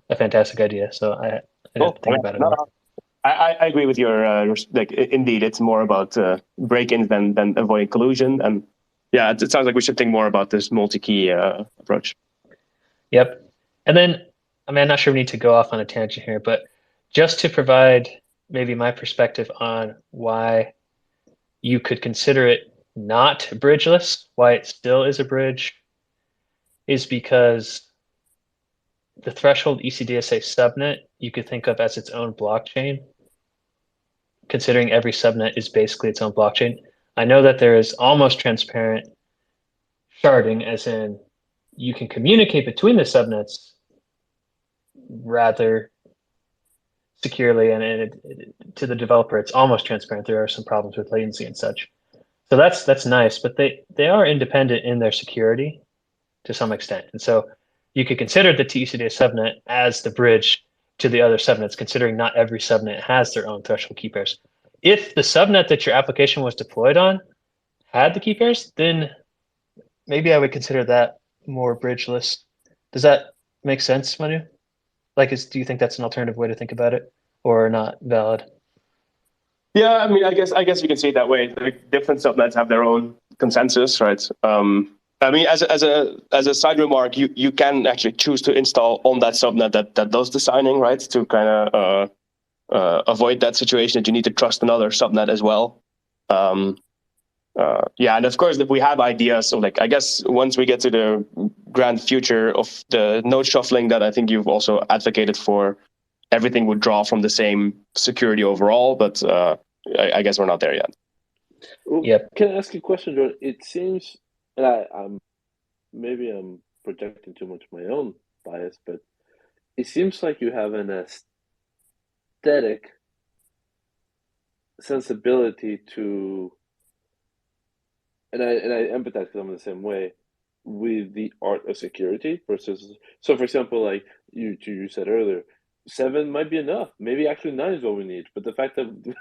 a fantastic idea, so I have to think about it more. I agree with your like. Indeed, it's more about break-ins than avoiding collusion, and yeah, it sounds like we should think more about this multi-key approach. Yep, and then I mean, I'm not sure we need to go off on a tangent here, but just to provide maybe my perspective on why you could consider it not bridgeless, why it still is a bridge, is because the threshold ECDSA subnet you could think of as its own blockchain, considering every subnet is basically its own blockchain. I know that there is almost transparent sharding, as in you can communicate between the subnets rather securely, and to the developer, it's almost transparent. There are some problems with latency and such. So that's nice, but they are independent in their security to some extent. And so you could consider the TCDA subnet as the bridge to the other subnets, considering not every subnet has their own threshold key pairs. If the subnet that your application was deployed on had the key pairs, then maybe I would consider that more bridgeless. Does that make sense, Manu? Like, do you think that's an alternative way to think about it, or not valid? Yeah, I mean, I guess you can see it that way. Like, different subnets have their own consensus, right? I mean, as a side remark, you can actually choose to install on that subnet that does the signing, right? To kind of avoid that situation that you need to trust another subnet as well. Yeah, and of course, we have ideas. So, like, I guess once we get to the grand future of the node shuffling that I think you've also advocated for, everything would draw from the same security overall. But I guess we're not there yet. Well, Yep. Can I ask you a question, Jordan? It seems, and I'm projecting too much my own bias, but it seems like you have an aesthetic sensibility to I empathize because I'm in the same way with the art of security versus. So, for example, like you said earlier, 7 might be enough. Maybe actually 9 is what we need. But the fact that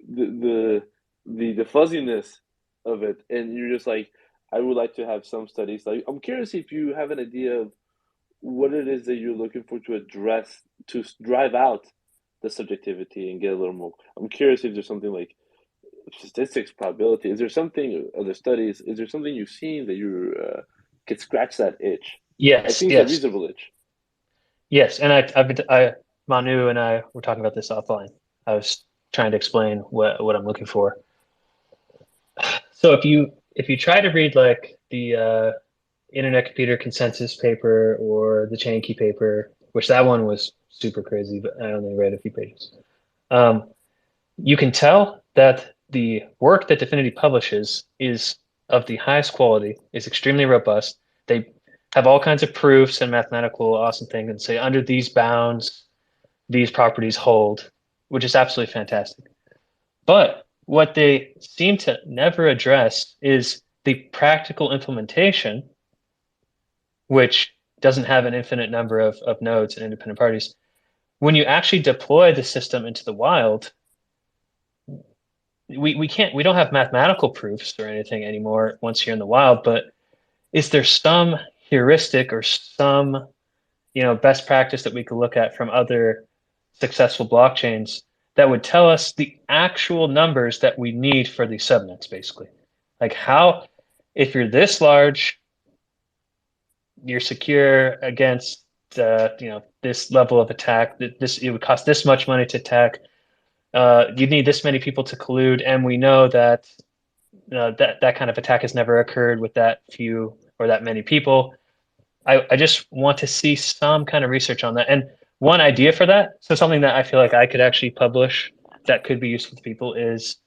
the the fuzziness of it, and you're just like, I would like to have some studies. Like, I'm curious if you have an idea of what it is that you're looking for to address to drive out the subjectivity and get a little more. I'm curious if there's something like statistics, probability. Is there something other studies? Is there something you've seen that you could scratch that itch? I Yes, think it's a yes, reasonable itch. yes. And Manu and I were talking about this offline. I was trying to explain what I'm looking for. So if you try to read like the Internet Computer Consensus paper or the Chain Key paper, which that one was super crazy, but I only read a few pages. You can tell that the work that DFINITY publishes is of the highest quality, is extremely robust. They have all kinds of proofs and mathematical awesome things and say under these bounds, these properties hold, which is absolutely fantastic. But what they seem to never address is the practical implementation, which doesn't have an infinite number of nodes and independent parties. When you actually deploy the system into the wild, we don't have mathematical proofs or anything anymore once you're in the wild, but is there some heuristic or some best practice that we could look at from other successful blockchains that would tell us the actual numbers that we need for these subnets, basically? Like how, if you're this large, you're secure against this level of attack, it would cost this much money to attack. You need this many people to collude, and we know that that kind of attack has never occurred with that few or that many people. I just want to see some kind of research on that. And one idea for that, so something that I feel like I could actually publish that could be useful to people is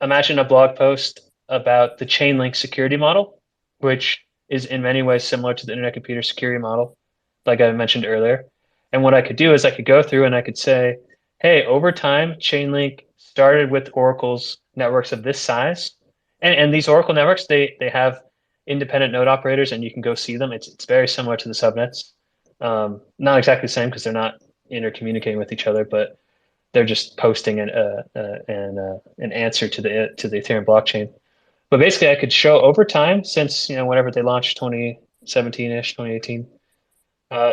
imagine a blog post about the Chainlink security model, which is in many ways similar to the Internet Computer Security model, like I mentioned earlier. And what I could do is I could go through and I could say, hey, over time, Chainlink started with Oracle's networks of this size. And these Oracle networks, they have independent node operators, and you can go see them. It's very similar to the subnets. Not exactly the same because they're not intercommunicating with each other, but they're just posting an answer to the Ethereum blockchain. But basically, I could show over time since whenever they launched 2017-ish, 2018,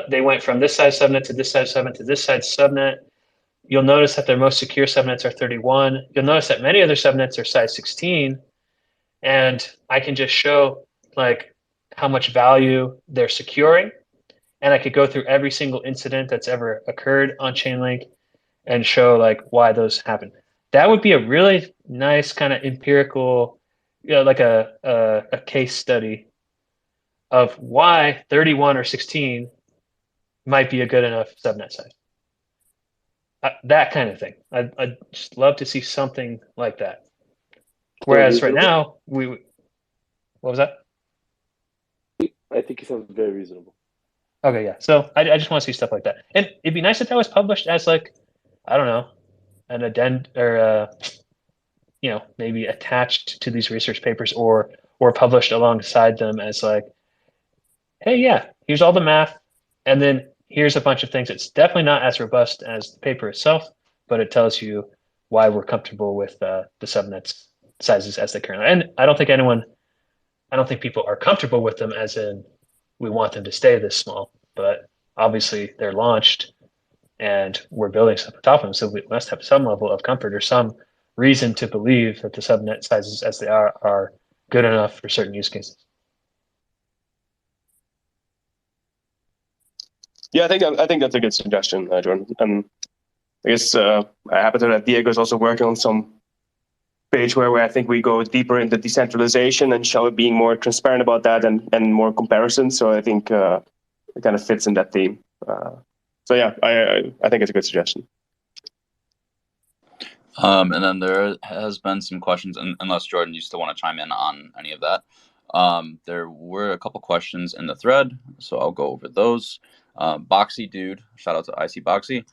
they went from this size subnet to this size subnet to this size subnet. You'll notice that their most secure subnets are 31. You'll notice that many other subnets are size 16, and I can just show like how much value they're securing, and I could go through every single incident that's ever occurred on Chainlink and show like why those happen. That would be a really nice kind of empirical, like a case study of why 31 or 16 might be a good enough subnet size. That kind of thing. I'd just love to see something like that. Whereas right now, what was that? I think it sounds very reasonable. Okay, yeah. So I just want to see stuff like that. And it'd be nice if that was published as like, I don't know, an addend or maybe attached to these research papers or published alongside them as like, hey, yeah, here's all the math, and then here's a bunch of things. It's definitely not as robust as the paper itself, but it tells you why we're comfortable with the subnets sizes as they currently are. And I don't think people are comfortable with them as in we want them to stay this small, but obviously they're launched and we're building stuff on top of them. So we must have some level of comfort or some reason to believe that the subnet sizes as they are good enough for certain use cases. Yeah, I think that's a good suggestion, Jordan. And I guess I happen to know that Diego's also working on some page where I think we go deeper into decentralization and show it being more transparent about that and more comparison. So I think it kind of fits in that theme. So yeah, I think it's a good suggestion. And then there has been some questions, unless Jordan, you still want to chime in on any of that. There were a couple questions in the thread, so I'll go over those. Boxy Dude, shout out to IC Boxy.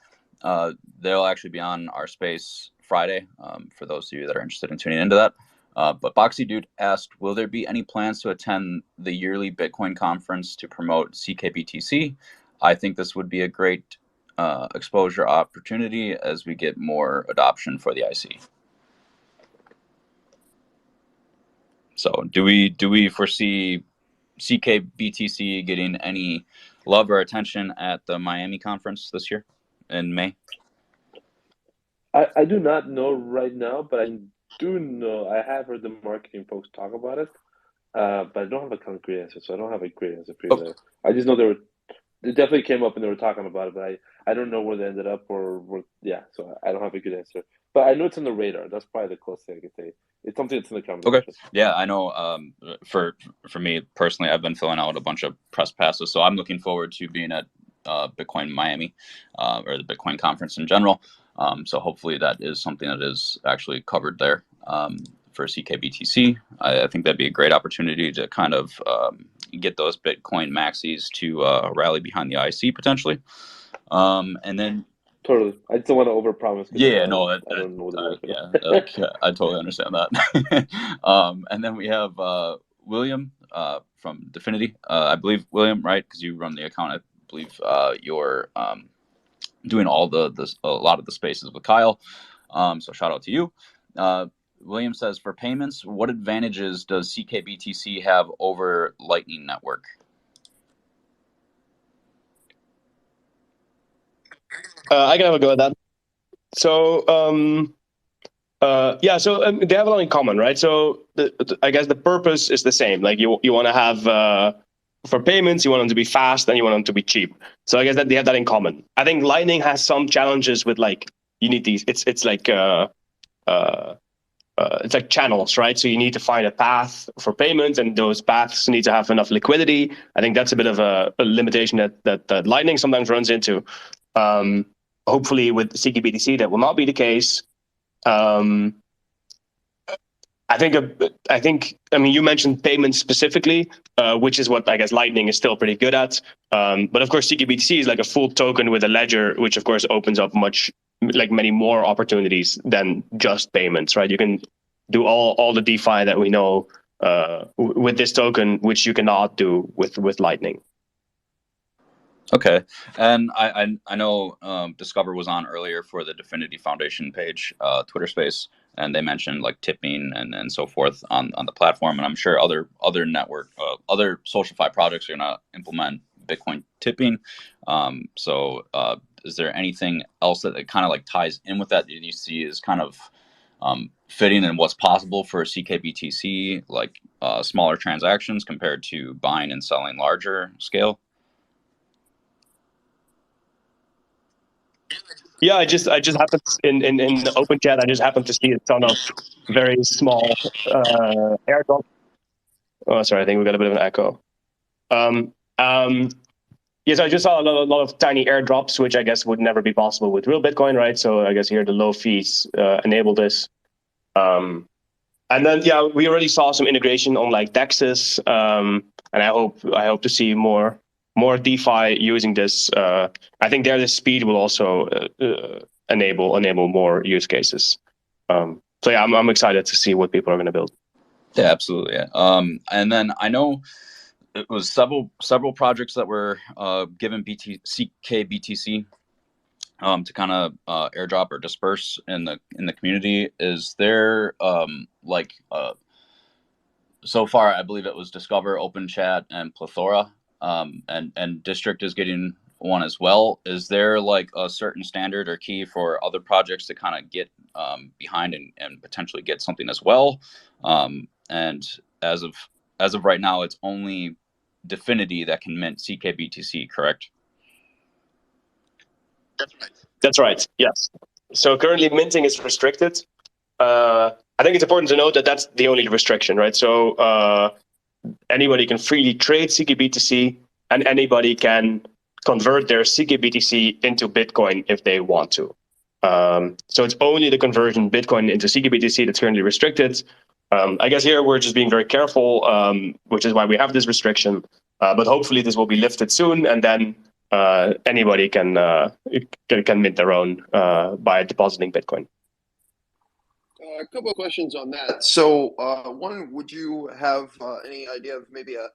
They'll actually be on our space Friday, for those of you that are interested in tuning into that. But Boxy Dude asked, will there be any plans to attend the yearly Bitcoin conference to promote ckBTC? I think this would be a great exposure opportunity as we get more adoption for the IC. So do we foresee ckBTC getting any love or attention at the Miami conference this year in May? I do not know right now, but I do know I have heard the marketing folks talk about it, but I don't have a concrete answer, so I don't have a great answer for you there. I just know they definitely came up and they were talking about it, but I don't know where they ended up so I don't have a good answer. But I know it's on the radar. That's probably the closest thing I could say. It's something that's in the conversation. Okay. Yeah, I know. For me personally, I've been filling out a bunch of press passes, so I'm looking forward to being at Bitcoin Miami or the Bitcoin conference in general. So hopefully that is something that is actually covered there for ckBTC. I think that'd be a great opportunity to kind of get those Bitcoin maxis to rally behind the IC potentially. And then totally, I just don't want to overpromise. Yeah, no, I don't know what I totally understand that. And then we have William from DFINITY. I believe William, right? Because you run the account. I believe you're doing a lot of the spaces with Kyle. So shout out to you. William says, for payments, what advantages does ckBTC have over Lightning Network? I can have a go at that. So they have a lot in common, right? So I guess the purpose is the same. Like you want to have for payments, you want them to be fast and you want them to be cheap. So I guess that they have that in common. I think Lightning has some challenges with like you need these. It's like channels, right? So you need to find a path for payments, and those paths need to have enough liquidity. I think that's a bit of a limitation that Lightning sometimes runs into. Hopefully with ckBTC that will not be the case. I mean, you mentioned payments specifically, which is what I guess Lightning is still pretty good at. But of course, ckBTC is like a full token with a ledger, which of course opens up many more opportunities than just payments, right? You can do all the DeFi that we know with this token, which you cannot do with Lightning. Okay, and I know Discover was on earlier for the DFINITY Foundation page, Twitter space, and they mentioned like tipping and so forth on the platform, and I'm sure other network, other SocialFi projects are gonna implement Bitcoin tipping. So is there anything else that kind of like ties in with that you see is kind of fitting in what's possible for ckBTC, like smaller transactions compared to buying and selling larger scale? Yeah, I just happened in the open chat. I just happened to see a ton of very small airdrops. Oh, sorry, I think we got a bit of an echo. Yes, I just saw a lot of tiny airdrops, which I guess would never be possible with real Bitcoin, right? So I guess here the low fees enable this. And then we already saw some integration on like DEXs, and I hope to see more DeFi using this. I think the speed will also enable more use cases. So yeah, I'm excited to see what people are going to build. Yeah, absolutely. Yeah. And then I know it was several projects that were given ckBTC to kind of airdrop or disperse in the community. Is there so far I believe it was Discover, Open Chat, and Plethora, and District is getting one as well. Is there like a certain standard or key for other projects to kind of get behind and potentially get something as well? And as of right now, it's only DFINITY that can mint ckBTC, correct? That's right. Yes. So currently minting is restricted. I think it's important to note that that's the only restriction, right? So anybody can freely trade ckBTC, and anybody can convert their ckBTC into Bitcoin if they want to. So it's only the conversion Bitcoin into ckBTC that's currently restricted. I guess here we're just being very careful, which is why we have this restriction. But hopefully this will be lifted soon, and then anybody can mint their own by depositing Bitcoin. a couple of questions on that. So, one, would you have any idea of maybe a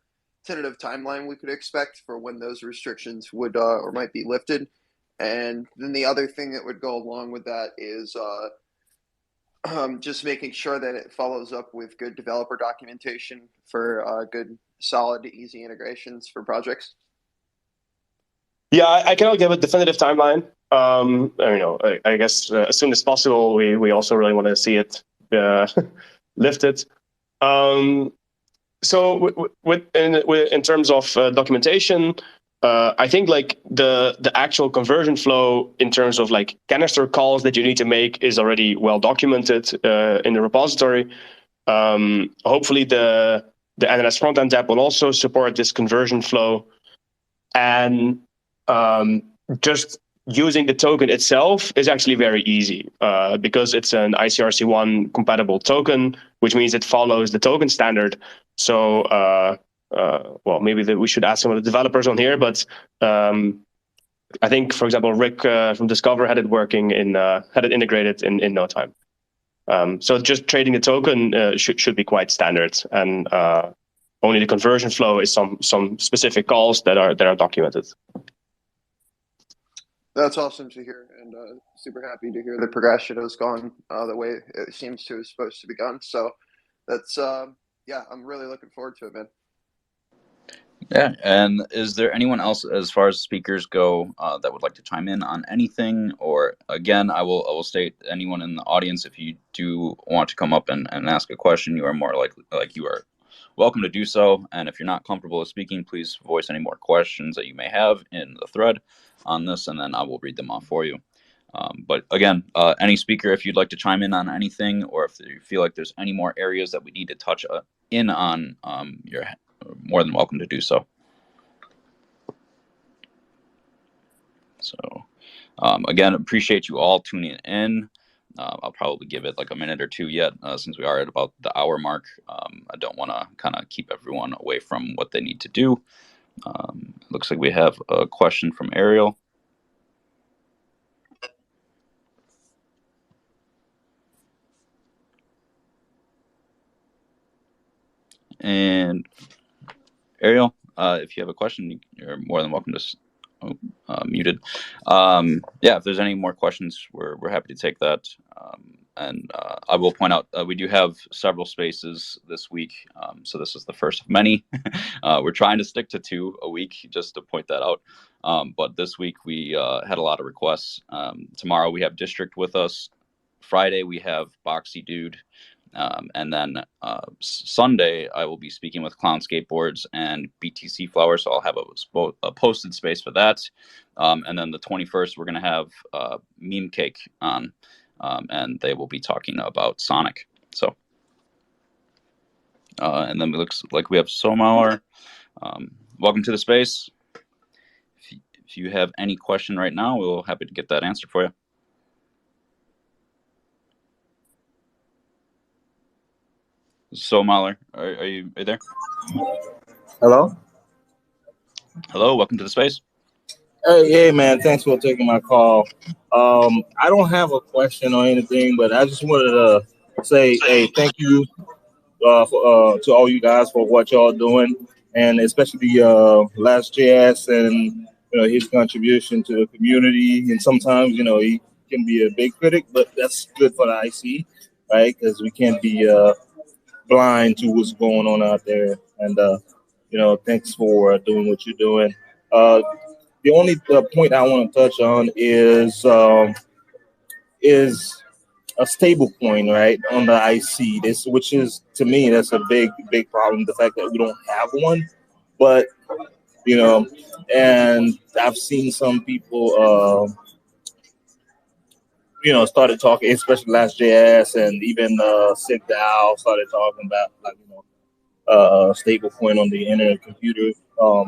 tentative timeline we could expect for when those restrictions would or might be lifted? And then the other thing that would go along with that is just making sure that it follows up with good developer documentation for good, solid, easy integrations for projects. Yeah, I cannot give a definitive timeline. I guess as soon as possible. We also really want to see it lifted. So in terms of documentation, I think like the actual conversion flow in terms of like canister calls that you need to make is already well documented in the repository. Hopefully the NLS frontend app will also support this conversion flow, and just using the token itself is actually very easy because it's an ICRC1 compatible token, which means it follows the token standard. So, well, maybe we should ask some of the developers on here, but I think, for example, Rick from Discover had it working had it integrated in no time. So just trading the token should be quite standard, and only the conversion flow is some specific calls that are documented. That's awesome to hear, and super happy to hear the progression has gone the way it seems to is supposed to be gone. So that's yeah, I'm really looking forward to it, man. Yeah, and is there anyone else, as far as speakers go, that would like to chime in on anything? Or again, I will state, anyone in the audience, if you do want to come up and ask a question, you are more likely, you are welcome to do so. And if you're not comfortable with speaking, please voice any more questions that you may have in the thread on this, and then I will read them off for you. But again, any speaker, if you'd like to chime in on anything, or if you feel like there's any more areas that we need to touch in on, you're more than welcome to do so. So again, appreciate you all tuning in. I'll probably give it like a minute or two yet, since we are at about the hour mark. I don't want to kind of keep everyone away from what they need to do. Looks like we have a question from Ariel. And Ariel, if you have a question, you're more than welcome to muted. Yeah, if there's any more questions, we're happy to take that. And I will point out we do have several spaces this week, so this is the first of many. We're trying to stick to 2 a week, just to point that out. But this week we had a lot of requests. Tomorrow we have District with us. Friday we have Boxy Dude. And then Sunday, I will be speaking with Clown Skateboards and BTC Flower, so I'll have a posted space for that. And then the 21st, we're going to have Meme Cake on, and they will be talking about Sonic. So, and then it looks like we have Somauer. Welcome to the space. If you have any question right now, we're happy to get that answered for you. So Mahler, are you there? Hello? Hello, welcome to the space. Hey, man, thanks for taking my call. I don't have a question or anything, but I just wanted to say, hey, thank you to all you guys for what y'all doing, and especially Last.js and his contribution to the community. And sometimes, he can be a big critic, but that's good for the IC, right? Because we can't be blind to what's going on out there. And thanks for doing what you're doing. The only point I want to touch on is a stable coin, right, on the IC. Which is, to me, that's a big problem, the fact that we don't have one. But and I've seen some people started talking, especially Last.js and even SigDAO started talking about stable coin on the internet computer. So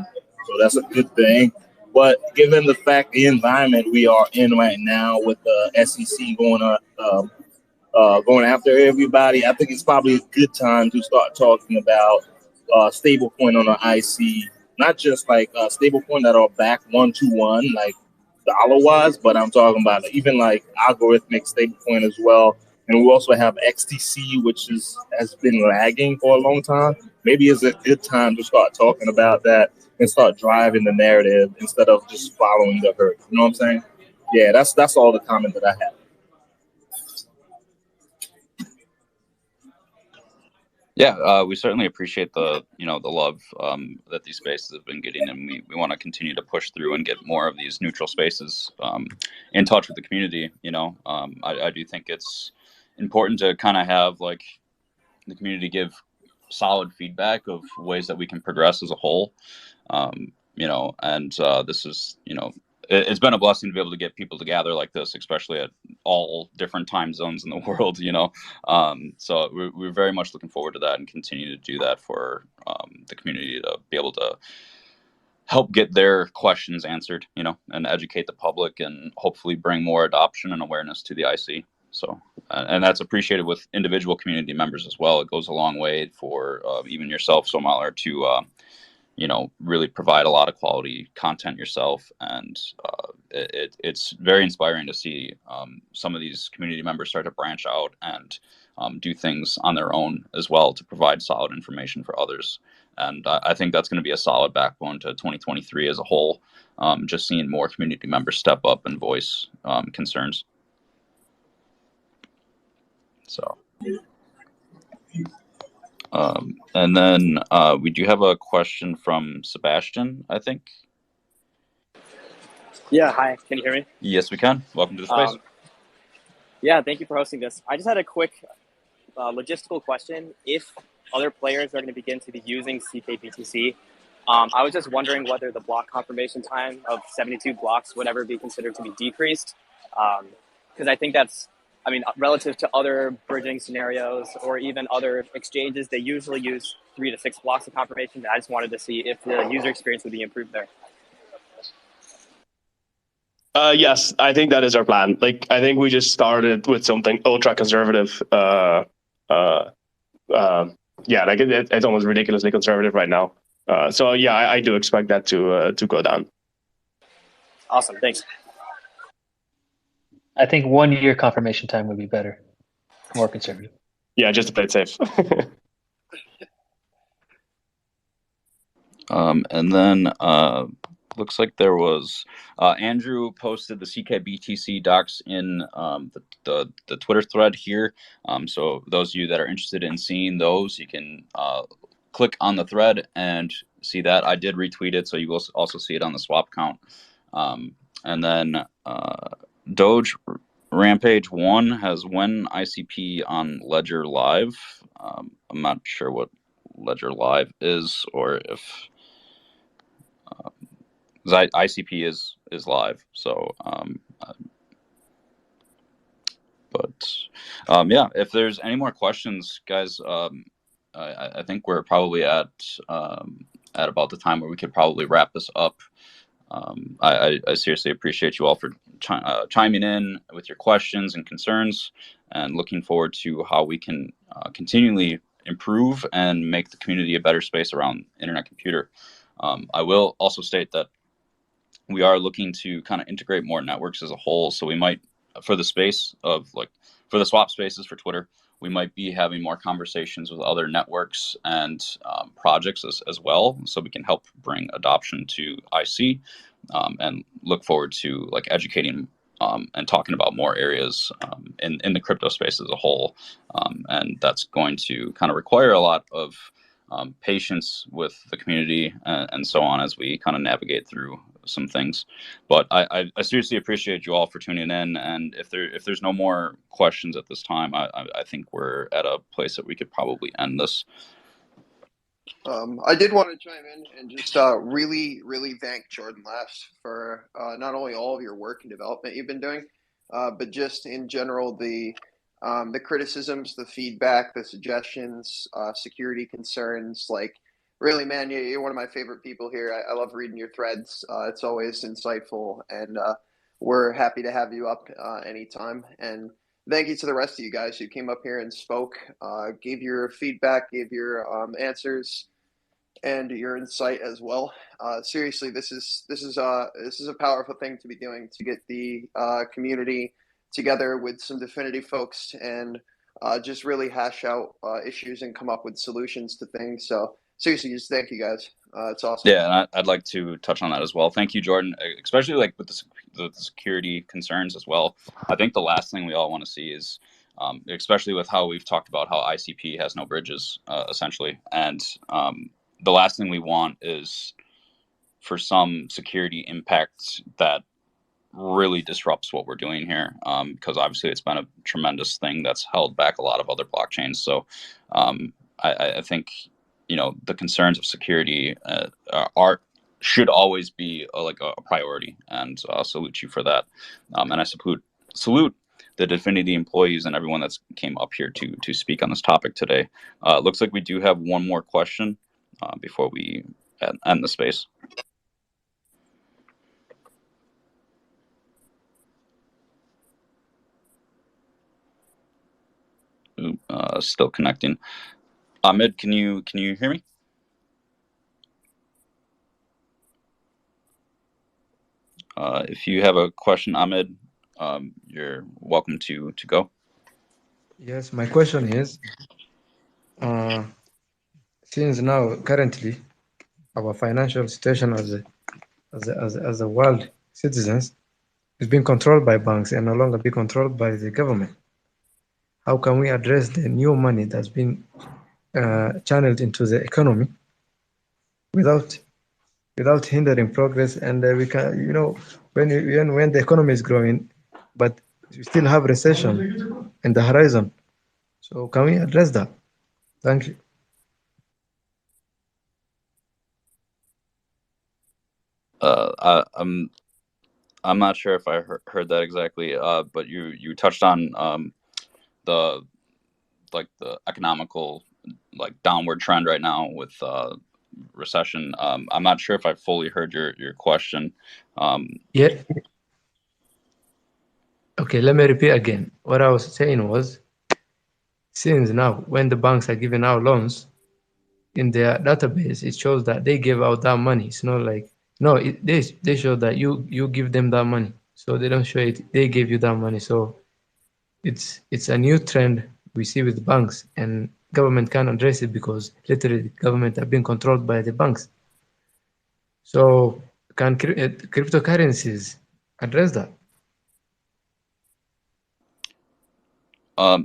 that's a good thing. But given the fact, the environment we are in right now with the SEC going after everybody, I think it's probably a good time to start talking about stable coin on the IC, not just like stable coin that are back 1-to-1, like dollar-wise, but I'm talking about even like algorithmic stablecoin as well, and we also have XTC, which has been lagging for a long time. Maybe it's a good time to start talking about that and start driving the narrative instead of just following the herd. You know what I'm saying? Yeah, that's all the comment that I have. Yeah, we certainly appreciate the the love that these spaces have been getting, and we want to continue to push through and get more of these neutral spaces in touch with the community. I do think it's important to kind of have like the community give solid feedback of ways that we can progress as a whole. And this is it's been a blessing to be able to get people to gather like this, especially at all different time zones in the world, so we're very much looking forward to that and continue to do that for the community to be able to help get their questions answered, and educate the public and hopefully bring more adoption and awareness to the IC. So, and that's appreciated with individual community members as well. It goes a long way for even yourself, Somaler, to really provide a lot of quality content yourself. And it's very inspiring to see some of these community members start to branch out and do things on their own as well to provide solid information for others. And I think that's going to be a solid backbone to 2023 as a whole, just seeing more community members step up and voice concerns. So, and then we do have a question from Sebastian, I think. Yeah, hi. Can you hear me? Yes, we can. Welcome to the space. Yeah, thank you for hosting this. I just had a quick logistical question. If other players are going to begin to be using ckBTC, I was just wondering whether the block confirmation time of 72 blocks would ever be considered to be decreased. Because I think that's, relative to other bridging scenarios or even other exchanges, they usually use 3 to 6 blocks of confirmation. I just wanted to see if the user experience would be improved there. Yes, I think that is our plan. I think we just started with something ultra conservative. It's almost ridiculously conservative right now. So yeah, I do expect that to go down. Awesome, thanks. I think 1 year confirmation time would be better, more conservative. Yeah, just to play it safe. And then looks like there was Andrew posted the ckBTC docs in the Twitter thread here. So those of you that are interested in seeing those, you can click on the thread and see that. I did retweet it, so you will also see it on the swap count. And then Doge Rampage 1 has when ICP on Ledger Live. I'm not sure what Ledger Live is, or if ICP is live. So, yeah, if there's any more questions, guys, I think we're probably at about the time where we could probably wrap this up. I seriously appreciate you all for chiming in with your questions and concerns, and looking forward to how we can continually improve and make the community a better space around internet computer. I will also state that we are looking to kind of integrate more networks as a whole. So we might, for the space of for the swap spaces for Twitter, we might be having more conversations with other networks and projects as well, so we can help bring adoption to IC, and look forward to educating and talking about more areas in the crypto space as a whole. And that's going to kind of require a lot of patience with the community and so on as we kind of navigate through some things. But I seriously appreciate you all for tuning in, and if there's no more questions at this time, I think we're at a place that we could probably end this. I did want to chime in and just really thank Jordan Last for not only all of your work and development you've been doing, but just in general the criticisms, the feedback, the suggestions, security concerns. Really, man, you're one of my favorite people here. I love reading your threads. It's always insightful, and we're happy to have you up anytime. And thank you to the rest of you guys who came up here and spoke, gave your feedback, gave your answers, and your insight as well. Seriously, this is a powerful thing to be doing to get the community together with some DFINITY folks and just really hash out issues and come up with solutions to things. So seriously, just thank you guys. It's awesome. Yeah, and I'd like to touch on that as well. Thank you, Jordan, especially like with the security concerns as well. I think the last thing we all want to see is, especially with how we've talked about how ICP has no bridges, essentially. And the last thing we want is for some security impact that really disrupts what we're doing here, because obviously it's been a tremendous thing that's held back a lot of other blockchains. So I think, you know, the concerns of security should always be a priority, and I'll salute you for that. And I salute the DFINITY employees and everyone that's came up here to speak on this topic today. Looks like we do have one more question before we end the space. Still connecting. Ahmed, can you hear me? If you have a question, Ahmed, you're welcome to go. Yes, my question is, since now currently our financial situation as a world citizens is being controlled by banks and no longer be controlled by the government, how can we address the new money that's been channeled into the economy without hindering progress? And we can, you know, when the economy is growing, but you still have recession in the horizon. So can we address that? Thank you. I'm not sure if I heard that exactly, but you touched on the economical downward trend right now with recession. I'm not sure if I fully heard your question. Yeah. Okay, let me repeat again. What I was saying was, since now when the banks are giving out loans, in their database it shows that they gave out that money. It's not like, no, they show that you give them that money, so they don't show it they gave you that money. So it's a new trend we see with banks, and government can't address it because literally government are being controlled by the banks. So can cryptocurrencies address that?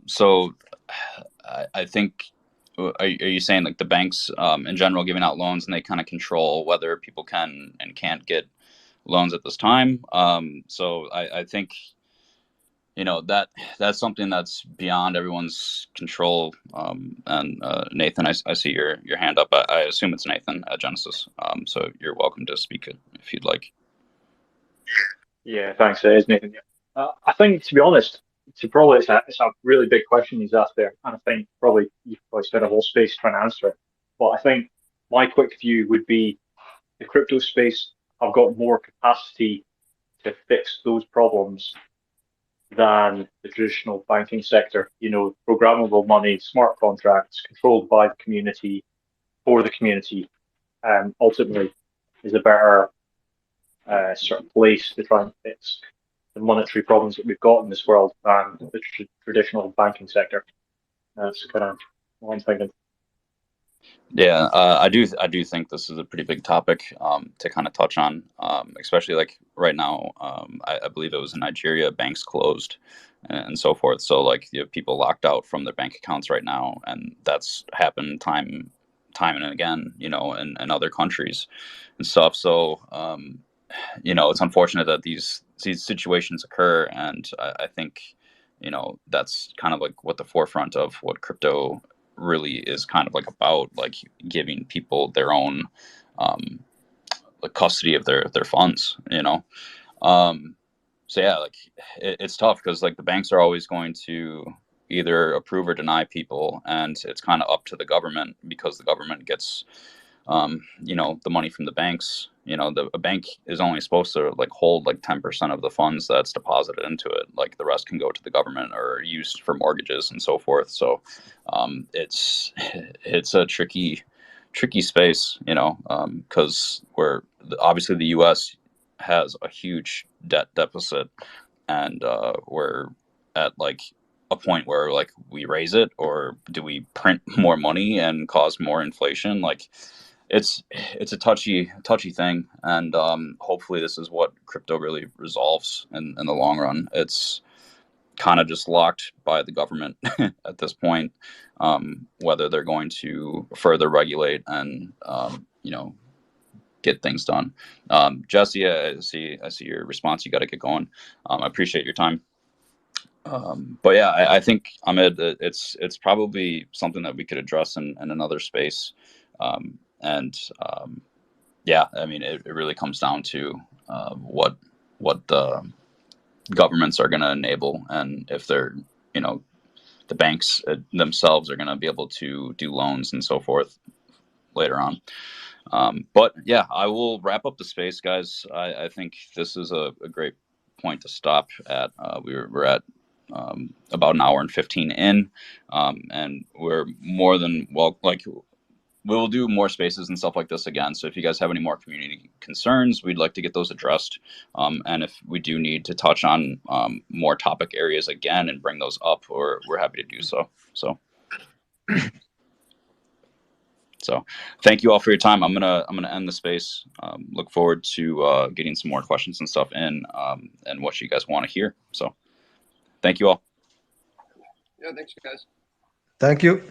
So I think, are you saying like the banks in general giving out loans and they kind of control whether people can and can't get loans at this time? So I think, you know, that's something that's beyond everyone's control. And Nathan, I see your hand up. I assume it's Nathan at Genesis. So you're welcome to speak if you'd like. Yeah, thanks. It is Nathan. I think, to be honest, it's a really big question he's asked there, and I think you've probably spent a whole space trying to answer it. But I think my quick view would be the crypto space have got more capacity to fix those problems than the traditional banking sector. You know, programmable money, smart contracts, controlled by the community, for the community, ultimately is a better sort of place to try and fix the monetary problems that we've got in this world than the traditional banking sector. That's kind of what I'm thinking. Yeah, I do think this is a pretty big topic to kind of touch on, especially like right now. I believe it was in Nigeria, banks closed and so forth. So like you have people locked out from their bank accounts right now, and that's happened time and again, you know, in other countries and stuff. So you know, it's unfortunate that these situations occur, and I think, you know, that's kind of like what the forefront of what crypto really is kind of like about, like giving people their own custody of their funds, you know. So yeah, like it's tough because like the banks are always going to either approve or deny people, and it's kind of up to the government because the government gets you know, the money from the banks. You know, a bank is only supposed to like hold like 10% of the funds that's deposited into it. Like the rest can go to the government or used for mortgages and so forth. So it's a tricky space, you know, because obviously the U.S. has a huge debt deficit, and we're at like a point where like we raise it, or do we print more money and cause more inflation? Like it's a touchy thing, and hopefully this is what crypto really resolves in the long run. It's kind of just locked by the government at this point, whether they're going to further regulate and get things done. Jesse, I see your response. You got to get going. I appreciate your time. But yeah, I think, Ahmed, it's probably something that we could address in another space. Yeah, I mean, it really comes down to what the governments are going to enable, and if they're, the banks themselves are going to be able to do loans and so forth later on. But yeah, I will wrap up the space, guys. I think this is a great point to stop at. We're at about an hour and 15 in, and we're more than well, like, we'll do more spaces and stuff like this again. So if you guys have any more community concerns, we'd like to get those addressed. And if we do need to touch on more topic areas again and bring those up, we're happy to do so. So thank you all for your time. I'm gonna end the space. Look forward to getting some more questions and stuff in, and what you guys want to hear. So thank you all. Yeah, thanks, guys. Thank you.